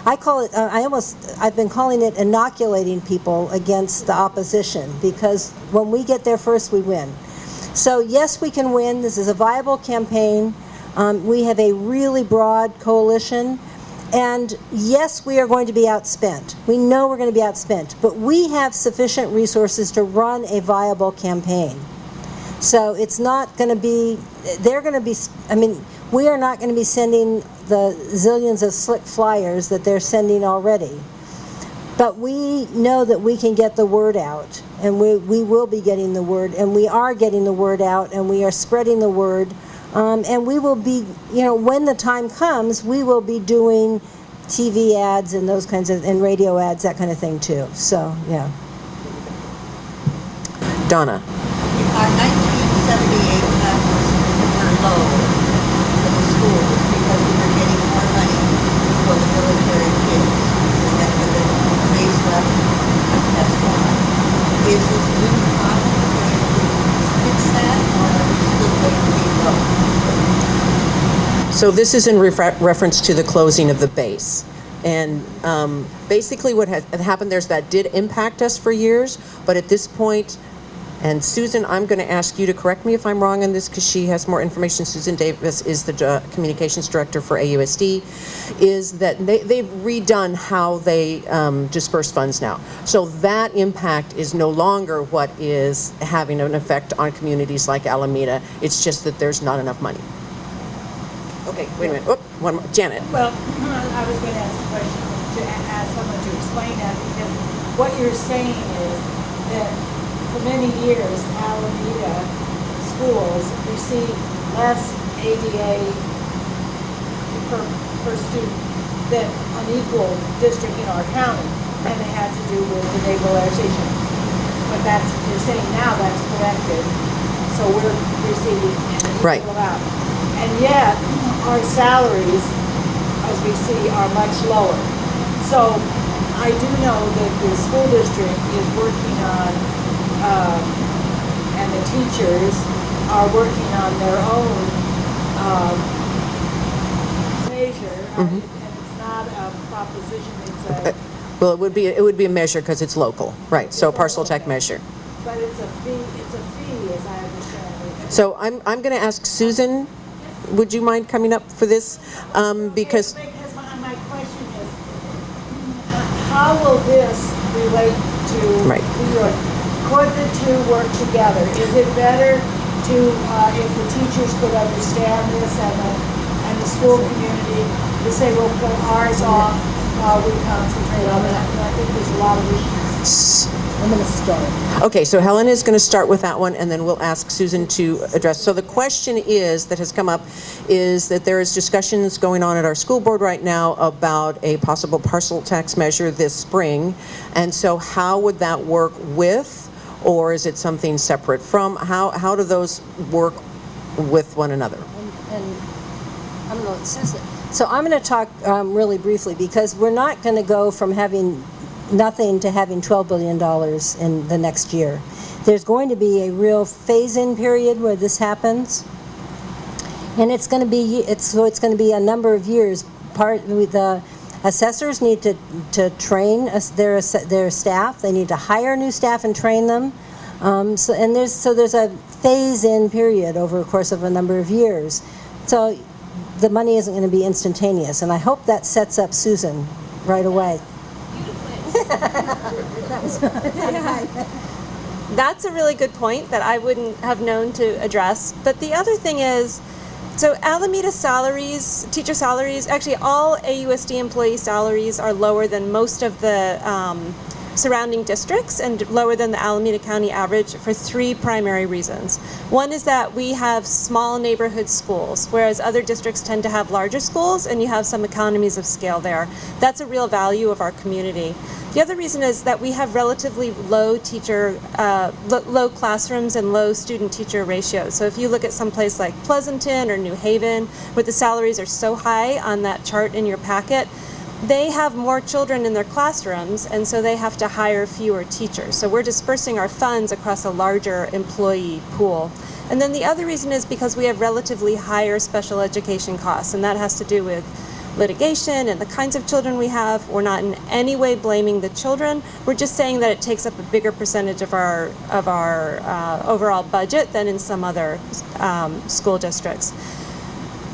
I call it, I've been calling it inoculating people against the opposition, because when we get there first, we win. So yes, we can win. This is a viable campaign. We have a really broad coalition. And yes, we are going to be outspent. We know we're going to be outspent, but we have sufficient resources to run a viable campaign. So it's not going to be, they're going to be, I mean, we are not going to be sending the zillions of slick flyers that they're sending already. But we know that we can get the word out, and we will be getting the word, and we are getting the word out, and we are spreading the word. And we will be, you know, when the time comes, we will be doing TV ads and those kinds of, and radio ads, that kind of thing too. So, yeah. Donna. Our 1978 levels were low for the schools because we were getting more money for the military kids than for the base level. That's why. Is this new model going to fix that, or are we still going to be low? So this is in reference to the closing of the base. And basically what has happened there is that did impact us for years, but at this point, and Susan, I'm going to ask you to correct me if I'm wrong on this because she has more information. Susan Davis is the communications director for AUSD, is that they've redone how they disperse funds now. So that impact is no longer what is having an effect on communities like Alameda. It's just that there's not enough money. Okay, wait a minute. Oop, one more. Janet. Well, I was going to ask a question to ask someone to explain that, because what you're saying is that for many years, Alameda schools received less ADA per student than an equal district in our county, and it had to do with the naval air station. But that's, you're saying now that's corrected, so we're receiving an Right. equal amount. And yet, our salaries, as we see, are much lower. So I do know that the school district is working on, and the teachers are working on their own measure, and it's not a proposition, it's a, Well, it would be a measure because it's local, right? So a parcel check measure. but it's a fee, as I understand it. So I'm going to ask Susan. Would you mind coming up for this? Because Because my question is, how will this relate to Right. New York? Could the two work together? Is it better to, if the teachers could understand this and the school community, to say, we'll put ours off while we concentrate on that? And I think there's a lot of issues. I'm going to start. okay, so Helen is going to start with that one, and then we'll ask Susan to address. So the question is that has come up is that there is discussions going on at our school board right now about a possible parcel tax measure this spring, and so how would that work with, or is it something separate from? How do those work with one another? And I don't know, it says it. So I'm going to talk really briefly, because we're not going to go from having nothing to having $12 billion in the next year. There's going to be a real phase-in period where this happens, and it's going to be going to be a number of years. The assessors need to train their staff. They need to hire new staff and train them. So there's a phase-in period over the course of a number of years. So the money isn't going to be instantaneous, and I hope that sets up Susan right away. That's a really good point that I wouldn't have known to address. But the other thing is, so Alameda salaries, teacher salaries, actually all AUSD employee salaries are lower than most of the surrounding districts and lower than the Alameda County average for three primary reasons. One is that we have small neighborhood schools, whereas other districts tend to have larger schools, and you have some economies of scale there. That's a real value of our community. The other reason is that we have relatively low low classrooms and low student-teacher ratios. So if you look at some place like Pleasanton or New Haven, where the salaries are so high on that chart in your packet, they have more children in their classrooms, and so they have to hire fewer teachers. So we're dispersing our funds across a larger employee pool. And then the other reason is because we have relatively higher special education costs, and that has to do with litigation and the kinds of children we have. We're not in any way blaming the children. We're just saying that it takes up a bigger percentage of our overall budget than in some other school districts.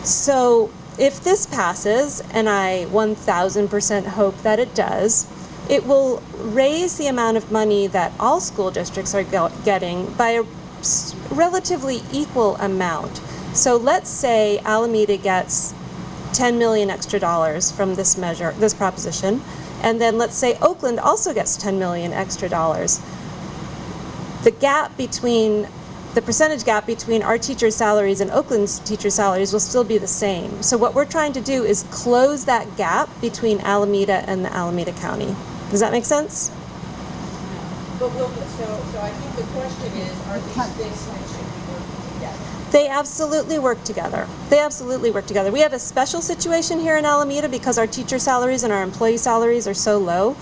So if this passes, and I 1,000% hope that it does, it will raise the amount of money that all school districts are getting by a relatively equal amount. So let's say Alameda gets 10 million extra dollars from this measure, this proposition, and then let's say Oakland also gets 10 million extra dollars. The gap between the percentage gap between our teachers' salaries and Oakland's teachers' salaries will still be the same. So what we're trying to do is close that gap between Alameda and the Alameda County. Does that make sense? But so I think the question is, are these things that should be working together? They absolutely work together. They absolutely work together. We have a special situation here in Alameda because our teacher salaries and our employee salaries are so low,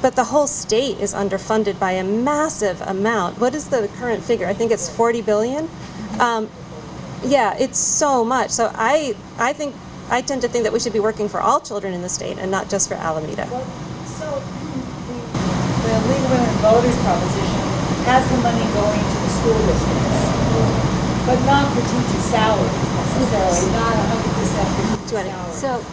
but the whole state is underfunded by a massive amount. What is the current figure? I think it's 40 billion. Yeah, it's so much. So I tend to think that we should be working for all children in the state and not just for Alameda. Well, so the League of Women Voters proposition has the money going to the school districts, but not for teacher salaries necessarily, not 100% for teacher salaries.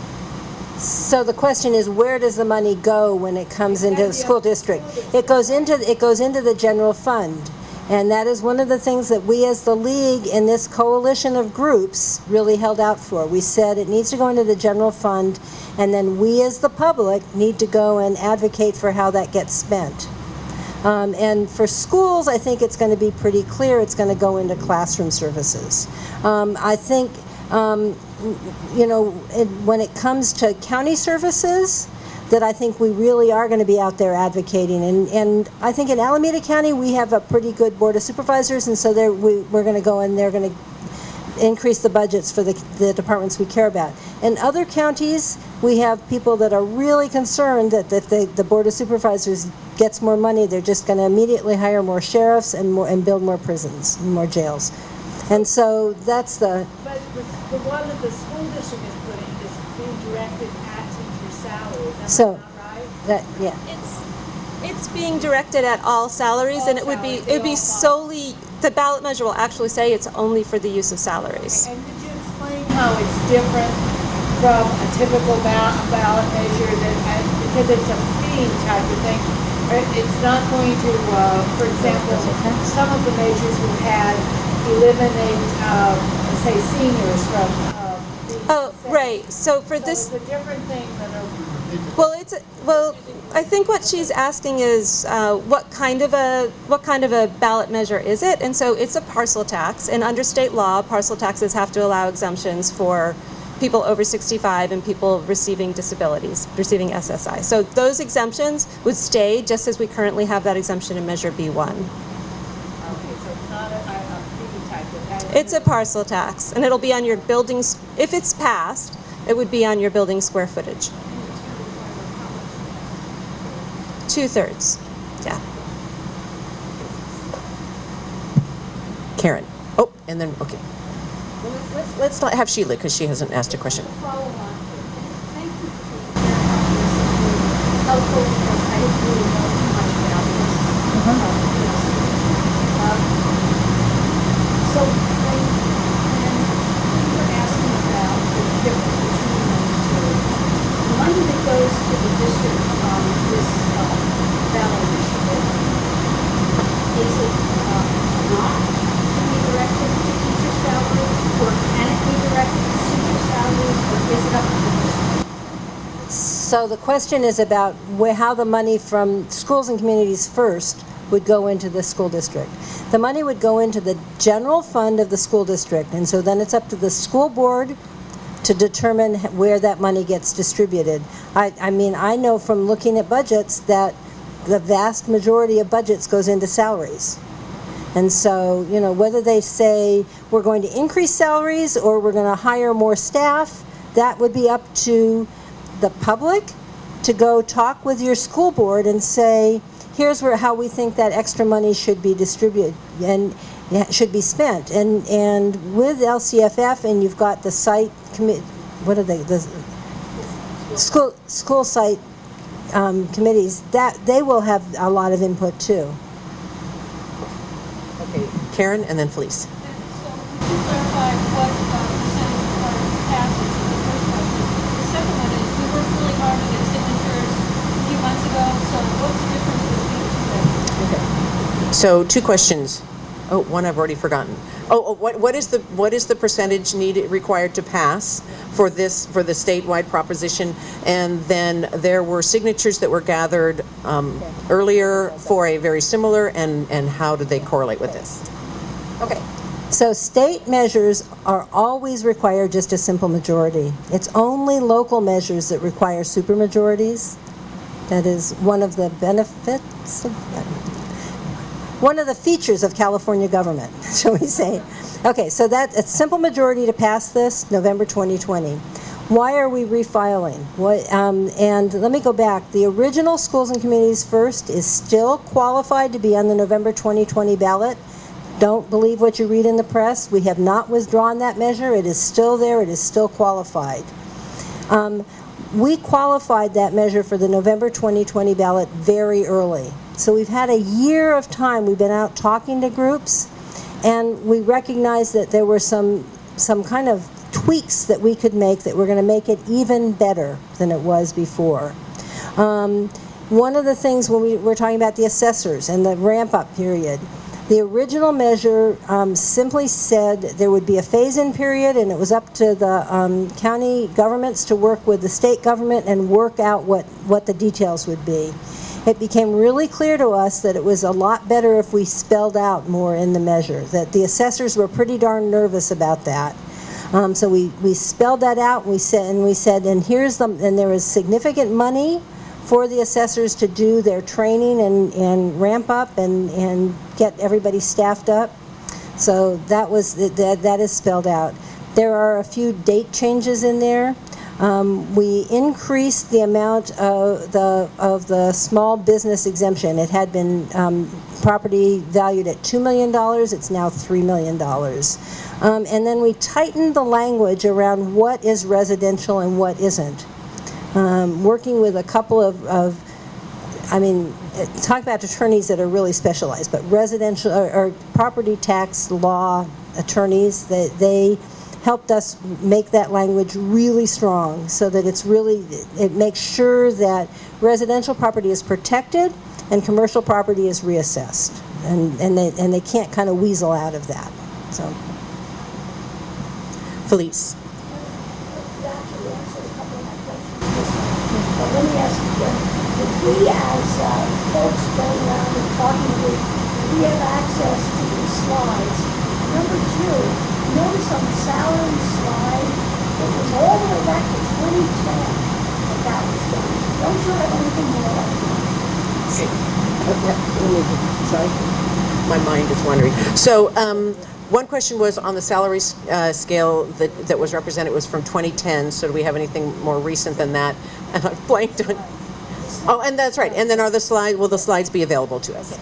So the question is, where does the money go when it comes into the school district? It goes into the general fund. And that is one of the things that we as the league in this coalition of groups really held out for. We said it needs to go into the general fund, and then we as the public need to go and advocate for how that gets spent. And for schools, I think it's going to be pretty clear it's going to go into classroom services. I think, when it comes to county services, that I think we really are going to be out there advocating. And I think in Alameda County, we have a pretty good board of supervisors, and so we're going to go and they're going to increase the budgets for the departments we care about. In other counties, we have people that are really concerned that if the board of supervisors gets more money, they're just going to immediately hire more sheriffs and build more prisons and more jails. And so that's the... But the one that the school district is putting is being directed at teacher salaries. So, Not right? that, yeah. It's being directed at all salaries, and it would be solely, the ballot measure will actually say it's only for the use of salaries. And could you explain how it's different from a typical ballot measure because it's a fee type of thing? It's not going to, for example, some of the measures we've had eliminate, say, seniors from being assessed. Right. So for this, it's a different thing than a... well, I think what she's asking is what kind of a ballot measure is it? And so it's a parcel tax, and under state law, parcel taxes have to allow exemptions for people over 65 and people receiving disabilities, receiving SSI. So those exemptions would stay just as we currently have that exemption in Measure B1. It's a parcel tax, and it'll be on your buildings. If it's passed, it would be on your building square footage. 2/3, yeah. Karen. Oh, and then, okay. Well, let's not have Sheila because she hasn't asked a question. Follow on. Thank you for being here. Helpful because I didn't really know too much about this. So when we were asking about the difference between those two, the money that goes to the district from this ballot initiative, is it not to be directed to teacher salaries, or can it be directed to teacher salaries, or is it up to the district? So the question is about how the money from schools and communities first would go into the school district. The money would go into the general fund of the school district, and so then it's up to the school board to determine where that money gets distributed. I mean, I know from looking at budgets that the vast majority of budgets goes into salaries. And so, whether they say we're going to increase salaries or we're going to hire more staff, that would be up to the public to go talk with your school board and say, here's how we think that extra money should be distributed and should be spent. And with LCFF, and you've got the site commit, what are they? school site committees, that they will have a lot of input too. Okay, Karen and then Felice. So could you clarify what percentage required for passage is the first question. The second one is, we worked really hard to get signatures a few months ago, so what's the difference between the two? So 2 questions. Oh, one I've already forgotten. What is the percentage needed required to pass for the statewide proposition? And then there were signatures that were gathered earlier for a very similar, and how do they correlate with this? Okay. So state measures are always require just a simple majority. It's only local measures that require supermajorities. That is one of the benefits of one of the features of California government, shall we say. Okay, so that's a simple majority to pass this, November 2020. Why are we refiling? And let me go back. The original Schools and Communities First is still qualified to be on the November 2020 ballot. Don't believe what you read in the press. We have not withdrawn that measure. It is still there. It is still qualified. We qualified that measure for the November 2020 ballot very early. So we've had a year of time. We've been out talking to groups, and we recognized that there were some kind of tweaks that we could make that were going to make it even better than it was before. One of the things when we were talking about the assessors and the ramp-up period, the original measure simply said there would be a phase-in period, and it was up to the county governments to work with the state government and work out what the details would be. It became really clear to us that it was a lot better if we spelled out more in the measure, that the assessors were pretty darn nervous about that. So we spelled that out, and we said, and there was significant money for the assessors to do their training and ramp up and get everybody staffed up. So that is spelled out. There are a few date changes in there. We increased the amount of the small business exemption. It had been property valued at $2 million. It's now $3 million. And then we tightened the language around what is residential and what isn't. Working with a couple of talk about attorneys that are really specialized, but residential or property tax law attorneys, they helped us make that language really strong so that it makes sure that residential property is protected and commercial property is reassessed, and they can't kind of weasel out of that. So, Felice. That actually answers a couple of my questions. But let me ask you, if we as folks going around and talking with, we have access to these slides. Number 2, notice on the salary slide, it was all the way back to 2010 that was done. Don't you have anything more like that? Sorry? My mind is wandering. So one question was on the salary scale that was represented was from 2010. So do we have anything more recent than that? And I blanked on. Oh, and that's right. And then will the slides be available to us?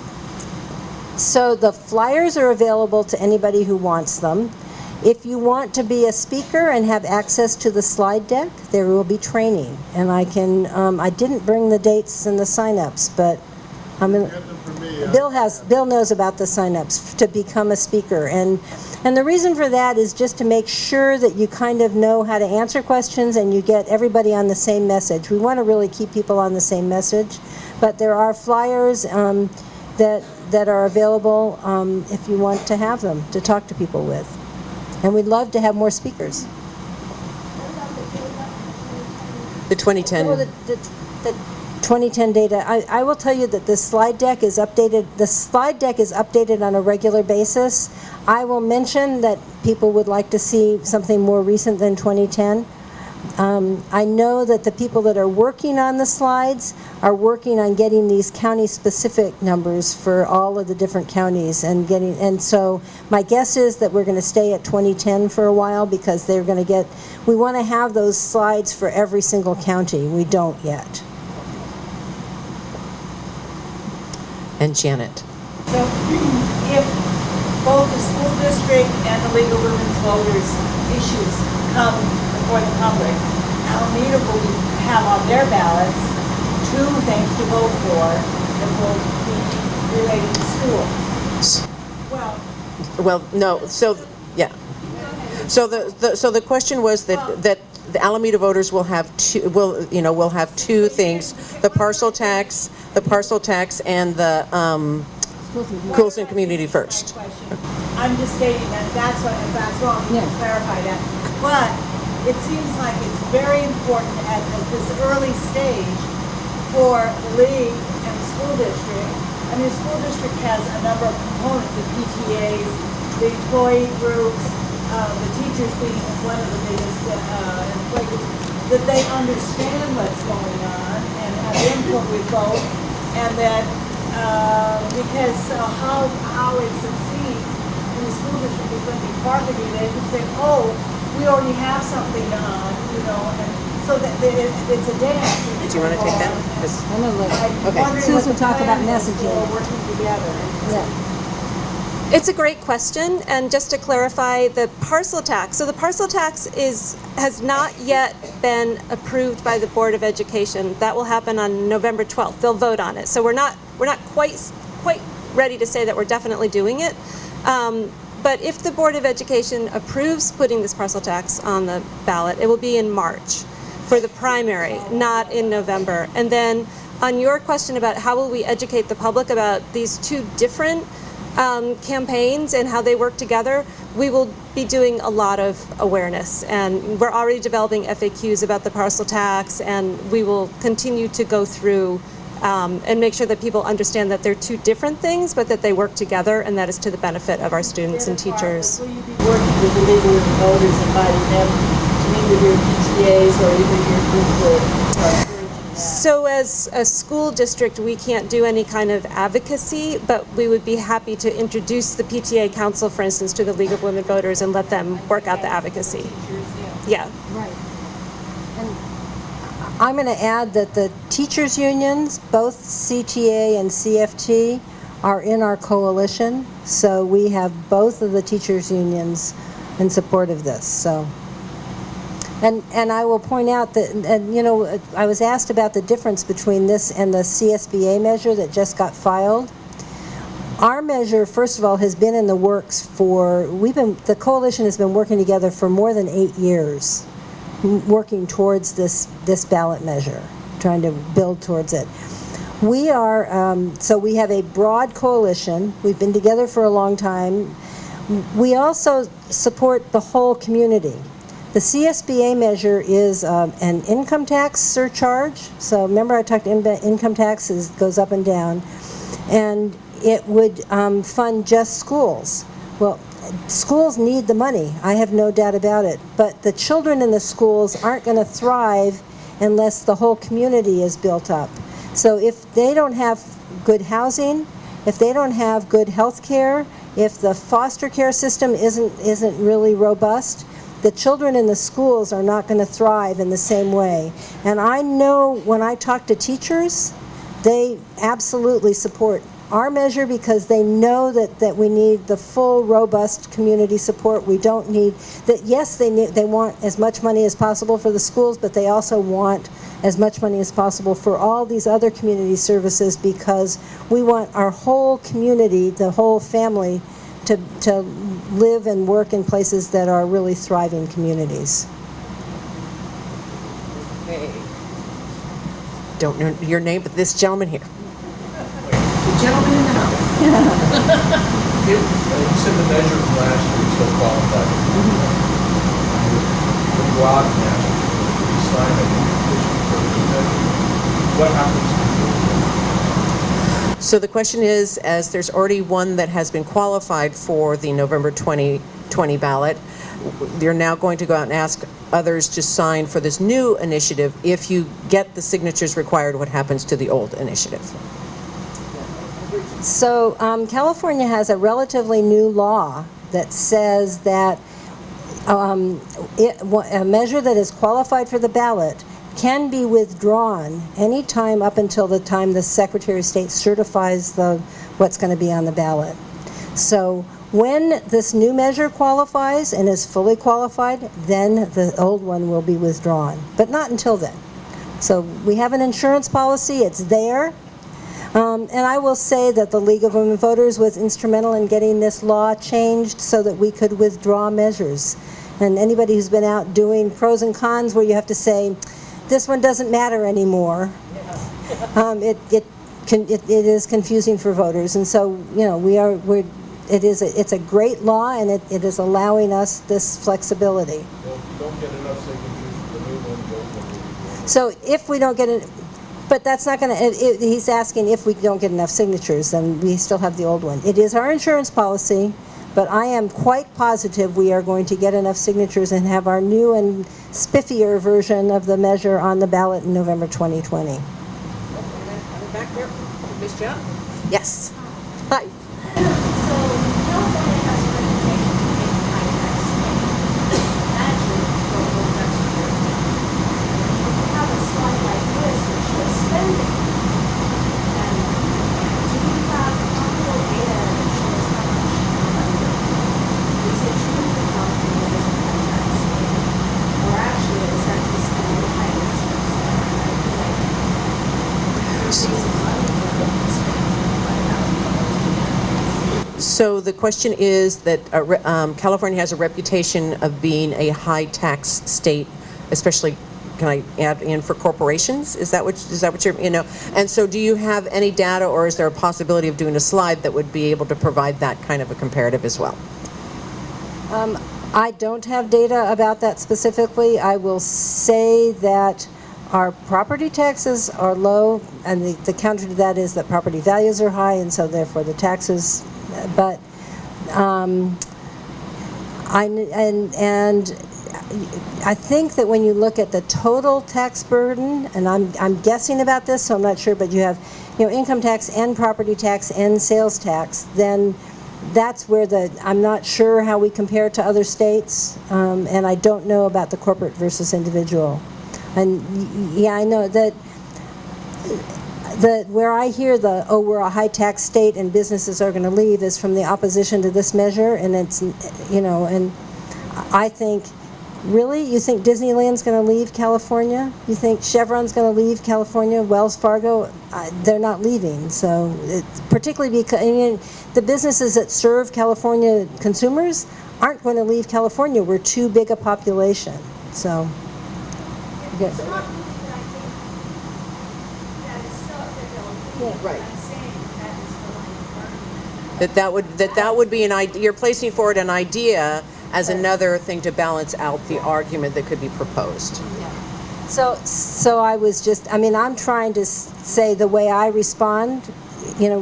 So the flyers are available to anybody who wants them. If you want to be a speaker and have access to the slide deck, there will be training. And I didn't bring the dates and the sign-ups, but Bill knows about the sign-ups to become a speaker. And the reason for that is just to make sure that you kind of know how to answer questions and you get everybody on the same message. We want to really keep people on the same message, but there are flyers that are available if you want to have them to talk to people with. And we'd love to have more speakers. The 2010. Well, the 2010 data. I will tell you that the slide deck is updated. The slide deck is updated on a regular basis. I will mention that people would like to see something more recent than 2010. I know that the people that are working on the slides are working on getting these county-specific numbers for all of the different counties and so my guess is that we're going to stay at 2010 for a while because we want to have those slides for every single county. We don't yet. And Janet. So if both the school district and the League of Women Voters issues come before the public, Alameda will have on their ballots 2 things to vote for that will be related to school. Well, Well, no, so, yeah. So the question was that the Alameda voters will have will have 2 things: the parcel tax and the schools and community first. I'm just stating that that's what, if that's wrong, you can clarify that. But it seems like it's very important at this early stage for the league and the school district. I mean, the school district has a number of components, the PTAs, the employee groups, the teachers being one of the biggest employee groups, that they understand what's going on and have input with both, and that because how it succeeds in the school district is going to be marketed. They can say, oh, we already have something on, and so that it's a dance. Do you want to take that? I'm gonna look. Okay. Susan talked about messaging. Working together. Yeah. It's a great question, and just to clarify, the parcel tax. So the parcel tax has not yet been approved by the Board of Education. That will happen on November 12th. They'll vote on it. So we're not quite ready to say that we're definitely doing it. But if the Board of Education approves putting this parcel tax on the ballot, it will be in March for the primary, not in November. And then on your question about how will we educate the public about these 2 different campaigns and how they work together, we will be doing a lot of awareness, and we're already developing FAQs about the parcel tax, and we will continue to go through and make sure that people understand that they're 2 different things, but that they work together, and that is to the benefit of our students and teachers. Will you be working with the League of Women Voters, inviting them to meet with your PTAs or even your group? So as a school district, we can't do any kind of advocacy, but we would be happy to introduce the PTA Council, for instance, to the League of Women Voters and let them work out the advocacy. Yeah. Right. And I'm going to add that the teachers' unions, both CTA and CFT, are in our coalition. So we have both of the teachers' unions in support of this. So. And I will point out that, I was asked about the difference between this and the CSBA measure that just got filed. Our measure, first of all, has been in the works the coalition has been working together for more than 8 years, working towards this ballot measure, trying to build towards it. We are, so we have a broad coalition. We've been together for a long time. We also support the whole community. The CSBA measure is an income tax surcharge. So remember I talked income taxes goes up and down. And it would fund just schools. Well, schools need the money. I have no doubt about it. But the children in the schools aren't going to thrive unless the whole community is built up. So if they don't have good housing, if they don't have good health care, if the foster care system isn't really robust, the children in the schools are not going to thrive in the same way. And I know when I talk to teachers, they absolutely support our measure because they know that we need the full, robust community support. We don't need that. Yes, they want as much money as possible for the schools, but they also want as much money as possible for all these other community services because we want our whole community, the whole family, to live and work in places that are really thriving communities. Okay. Don't know your name, but this gentleman here. The gentleman in the house. If you said the measure from last year still qualified, would go out and ask to sign a petition for the measure, what happens to the So the question is, as there's already one that has been qualified for the November 2020 ballot, you're now going to go out and ask others to sign for this new initiative. If you get the signatures required, what happens to the old initiative? So California has a relatively new law that says that a measure that is qualified for the ballot can be withdrawn any time up until the time the Secretary of State certifies what's going to be on the ballot. So when this new measure qualifies and is fully qualified, then the old one will be withdrawn, but not until then. So we have an insurance policy, it's there. And I will say that the League of Women Voters was instrumental in getting this law changed so that we could withdraw measures. And anybody who's been out doing pros and cons where you have to say, this one doesn't matter anymore, it is confusing for voters. And so, you know, it's a great law, and it is allowing us this flexibility. Well, if you don't get enough signatures for the new one, the old one will be. So if we don't get it, but that's not going to, he's asking if we don't get enough signatures, then we still have the old one. It is our insurance policy, but I am quite positive we are going to get enough signatures and have our new and spiffier version of the measure on the ballot in November 2020. Back there, Ms. John? Yes. Hi. So California has a reputation for being a high-tax state. Imagine for the whole next year. We have a slide like this which shows spending. And do we have comparable data that shows how much money is it true that California is a high-tax state? Or actually is actually spending the highest So the question is that California has a reputation of being a high tax state, especially, can I add in, for corporations? Is that what you're, you know? And so do you have any data, or is there a possibility of doing a slide that would be able to provide that kind of a comparative as well? I don't have data about that specifically. I will say that our property taxes are low, and the counter to that is that property values are high, and so therefore the taxes. But I think that when you look at the total tax burden, and I'm guessing about this, so I'm not sure, but you have, you know, income tax and property tax and sales tax, then that's where I'm not sure how we compare to other states, and I don't know about the corporate versus individual. And yeah, I know that where I hear we're a high tax state and businesses are going to leave is from the opposition to this measure, and it's, you know, and I think, really, you think Disneyland's going to leave California? You think Chevron's going to leave California? Wells Fargo? They're not leaving. So particularly because, I mean, the businesses that serve California consumers aren't going to leave California. We're too big a population. So. Okay. Right. That would be an idea. You're placing forward an idea as another thing to balance out the argument that could be proposed. So I was just, I mean, I'm trying to say the way I respond, you know,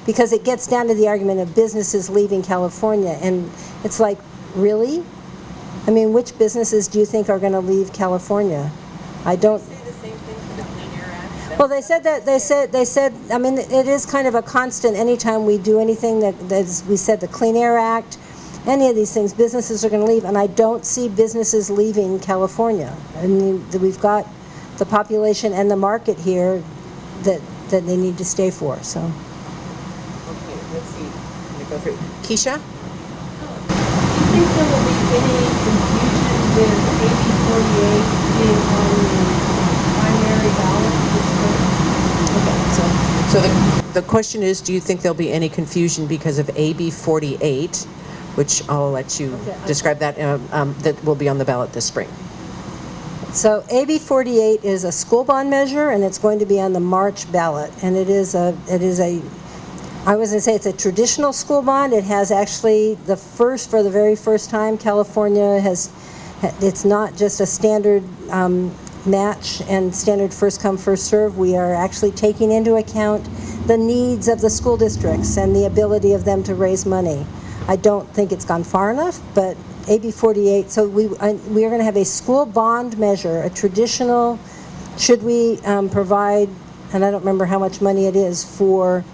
because it gets down to the argument of businesses leaving California, and it's like, really? I mean, which businesses do you think are going to leave California? I don't. Say the same thing for the Clean Air Act. Well, they said. I mean, it is kind of a constant. Anytime we do anything we said the Clean Air Act, any of these things, businesses are going to leave, and I don't see businesses leaving California. I mean, we've got the population and the market here that they need to stay for. So. Okay, let's see. I'm gonna go through. Keisha? Do you think there will be any confusion with AB 48 being on the primary ballot this spring? Okay, so the question is, do you think there'll be any confusion because of AB 48, which I'll let you describe that, that will be on the ballot this spring? So AB 48 is a school bond measure, and it's going to be on the March ballot, and it is a I was going to say it's a traditional school bond. It has actually for the very first time, California it's not just a standard match and standard first come, first serve. We are actually taking into account the needs of the school districts and the ability of them to raise money. I don't think it's gone far enough, but AB 48, so we are going to have a school bond measure, a traditional, should we provide, and I don't remember how much money it is for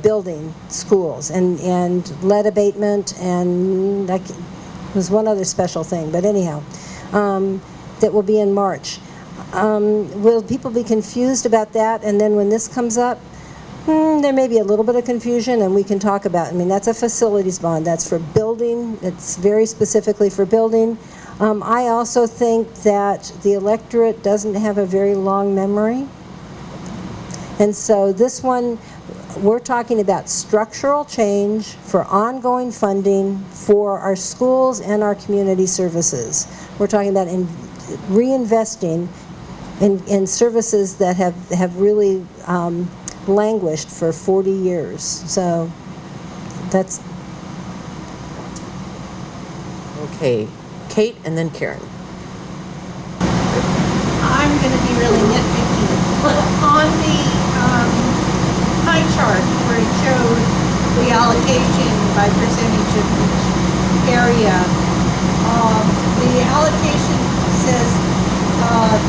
building schools and lead abatement, and there's one other special thing, but anyhow, that will be in March. Will people be confused about that? And then when this comes up, there may be a little bit of confusion, and we can talk about, I mean, that's a facilities bond. That's for building. It's very specifically for building. I also think that the electorate doesn't have a very long memory. And so this one, we're talking about structural change for ongoing funding for our schools and our community services. We're talking about reinvesting in services that have really languished for 40 years. So that's... Okay, Kate and then Karen. I'm going to be really nitpicky. On the pie chart where it showed the allocation by percentage of each area, the allocation says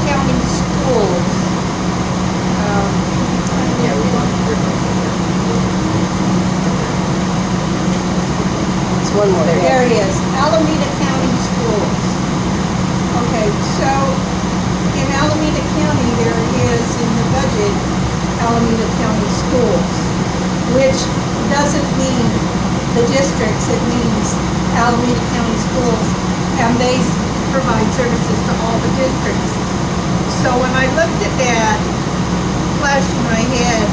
county schools. It's one more. There it is, Alameda County Schools. Okay, so in Alameda County, there is in the budget, Alameda County Schools, which doesn't mean the districts, it means Alameda County Schools, and they provide services to all the districts. So when I looked at that, flashed in my head,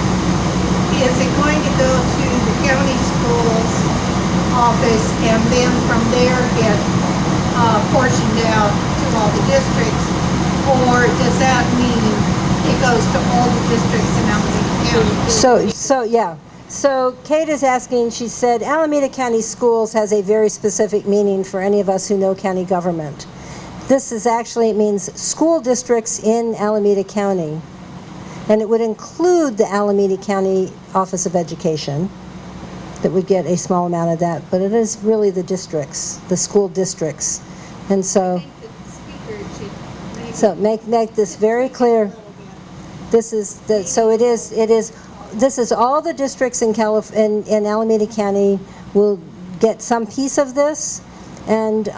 is it going to go to the county schools office and then from there get portioned out to all the districts? Or does that mean it goes to all the districts in Alameda County? So Kate is asking, she said, Alameda County Schools has a very specific meaning for any of us who know county government. This is actually, it means school districts in Alameda County. And it would include the Alameda County Office of Education that would get a small amount of that, but it is really the districts, the school districts. And so, make this very clear. This is this is all the districts in Alameda County will get some piece of this, and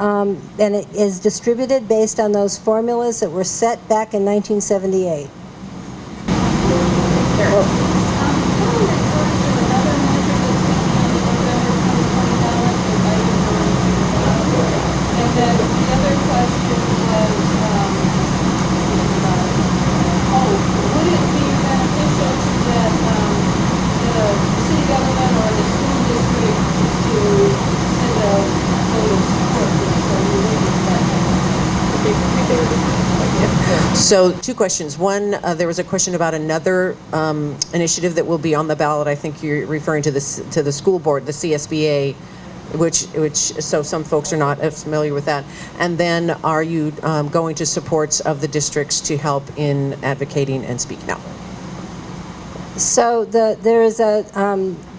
it is distributed based on those formulas that were set back in 1978. And then the other question was, would it be beneficial to get the city government or the school district to send a vote of support for this? So two questions. One, there was a question about another initiative that will be on the ballot. I think you're referring to the school board, the CSBA, which so some folks are not familiar with that. And then, are you going to supports of the districts to help in advocating and speaking out? So there is the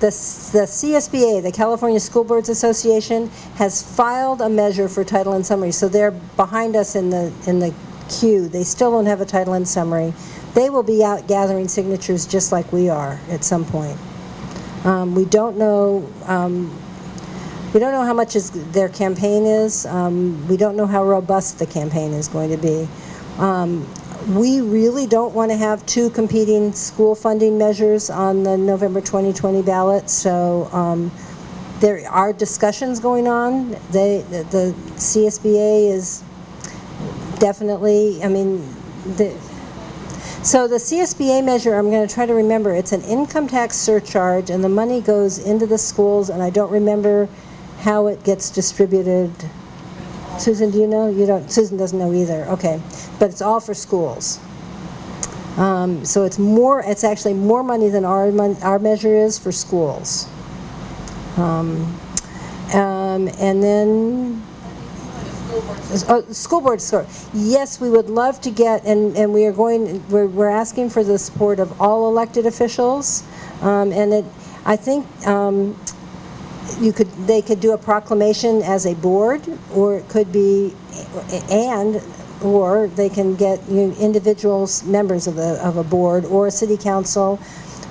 CSBA, the California School Boards Association, has filed a measure for title and summary. So they're behind us in the queue. They still don't have a title and summary. They will be out gathering signatures just like we are at some point. We don't know. We don't know how much their campaign is. We don't know how robust the campaign is going to be. We really don't want to have two competing school funding measures on the November 2020 ballot, so there are discussions going on. The CSBA is definitely, so the CSBA measure, I'm going to try to remember, it's an income tax surcharge, and the money goes into the schools, and I don't remember how it gets distributed. Susan, do you know? You don't. Susan doesn't know either. Okay, but it's all for schools. So it's more. It's actually more money than our measure is for schools. And then school board score. Yes, we would love to get, and we are going. We're asking for the support of all elected officials, and I think. They could do a proclamation as a board, or it could be, or they can get individuals, members of a board, or a city council,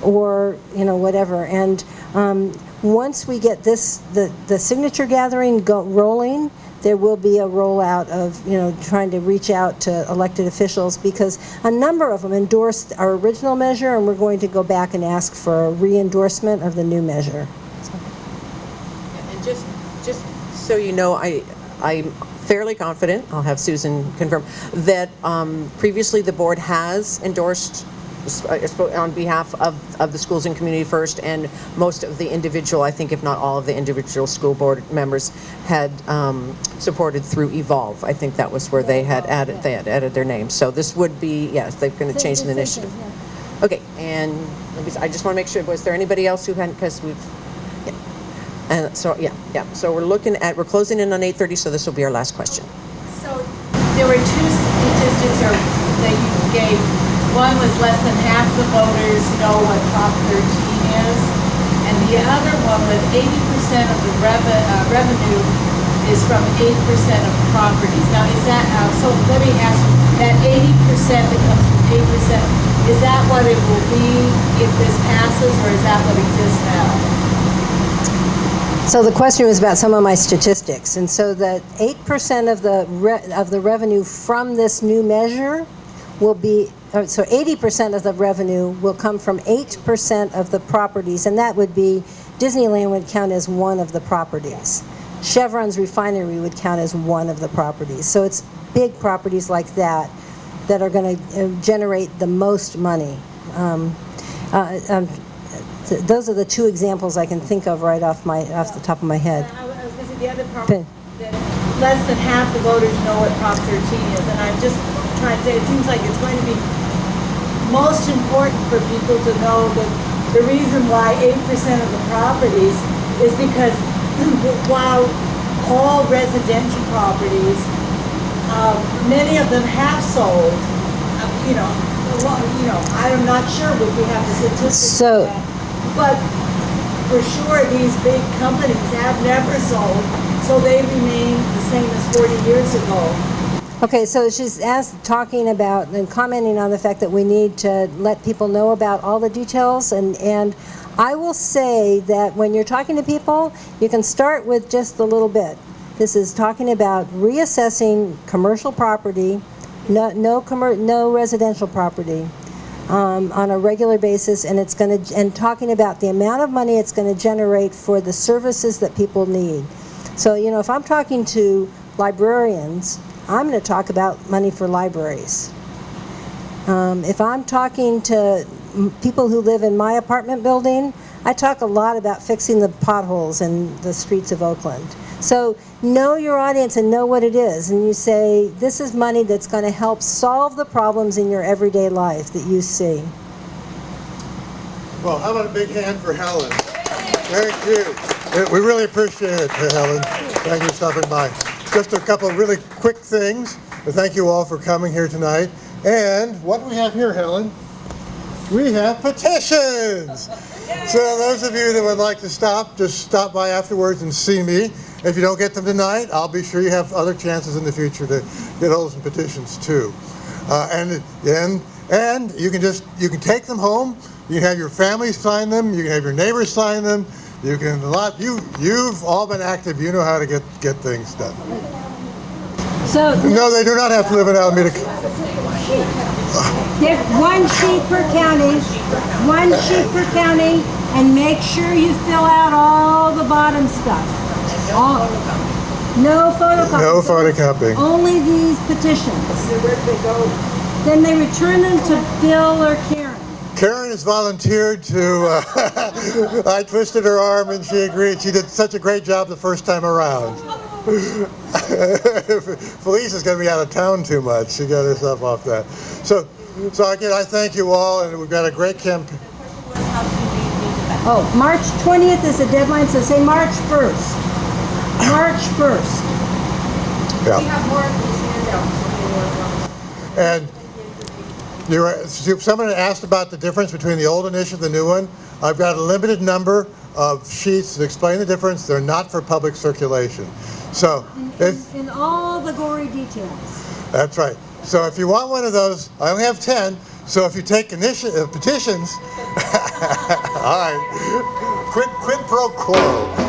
or whatever. And once we get the signature gathering rolling, there will be a rollout of trying to reach out to elected officials, because a number of them endorsed our original measure, and we're going to go back and ask for a re-endorsement of the new measure. Just so you know, I'm fairly confident, I'll have Susan confirm, that previously the board has endorsed on behalf of the schools and community first, and most of the individual, I think if not all of the individual school board members had supported through Evolve. I think that was where they had added their name. So this would be, yes, they're going to change the initiative. Okay, and I just want to make sure, was there anybody else who hadn't, because we've, yeah. And so, yeah. So we're closing in on 8:30, so this will be our last question. So there were two statistics that you gave. One was less than half the voters know what Prop 13 is, and the other one was 80% of the revenue is from 8% of properties. Now, is that, so let me ask you, that 80% that comes from 8%, is that what it will be if this passes, or is that what exists now? So the question was about some of my statistics, and so that 8% of the revenue from this new measure will be, so 80% of the revenue will come from 8% of the properties, and that would be, Disneyland would count as one of the properties. Chevron's refinery would count as one of the properties. So it's big properties like that that are going to generate the most money. Those are the two examples I can think of right off the top of my head. I was going to say the other part, that less than half the voters know what Prop 13 is, and I'm just trying to say, it seems like it's going to be most important for people to know that the reason why 8% of the properties is because while all residential properties, many of them have sold, I'm not sure if we have the statistics for that. But for sure, these big companies have never sold, so they remain the same as 40 years ago. Okay, so she's talking about and commenting on the fact that we need to let people know about all the details, and I will say that when you're talking to people, you can start with just a little bit. This is talking about reassessing commercial property, no residential property, on a regular basis, and talking about the amount of money it's going to generate for the services that people need. So, if I'm talking to librarians, I'm going to talk about money for libraries. If I'm talking to people who live in my apartment building, I talk a lot about fixing the potholes in the streets of Oakland. So know your audience and know what it is, and you say, this is money that's going to help solve the problems in your everyday life that you see. Well, how about a big hand for Helen? Thank you. We really appreciate it, Helen. Thank you for stopping by. Just a couple of really quick things. Thank you all for coming here tonight. And what do we have here, Helen? We have petitions. So those of you that would like to just stop by afterwards and see me. If you don't get them tonight, I'll be sure you have other chances in the future to get hold of some petitions too. And you can take them home. You can have your family sign them. You can have your neighbors sign them. You've all been active. You know how to get things done. So no, they do not have to live in Alameda. One sheet per county, and make sure you fill out all the bottom stuff. No photocopying. No photocopying. Only these petitions. Where do they go? Then they return them to Bill or Karen. Karen has volunteered to, I twisted her arm and she agreed. She did such a great job the first time around. Felice is going to be out of town too much. She got herself off that. So again, I thank you all, and we've got a great campaign. Oh, March 20th is the deadline, so say March 1st. March 1st. Yeah. We have more of these handouts. And someone asked about the difference between the old initiative and the new one. I've got a limited number of sheets that explain the difference. They're not for public circulation. So in all the gory details. That's right. So if you want one of those, I only have 10. So if you take petitions, all right, quid pro quo.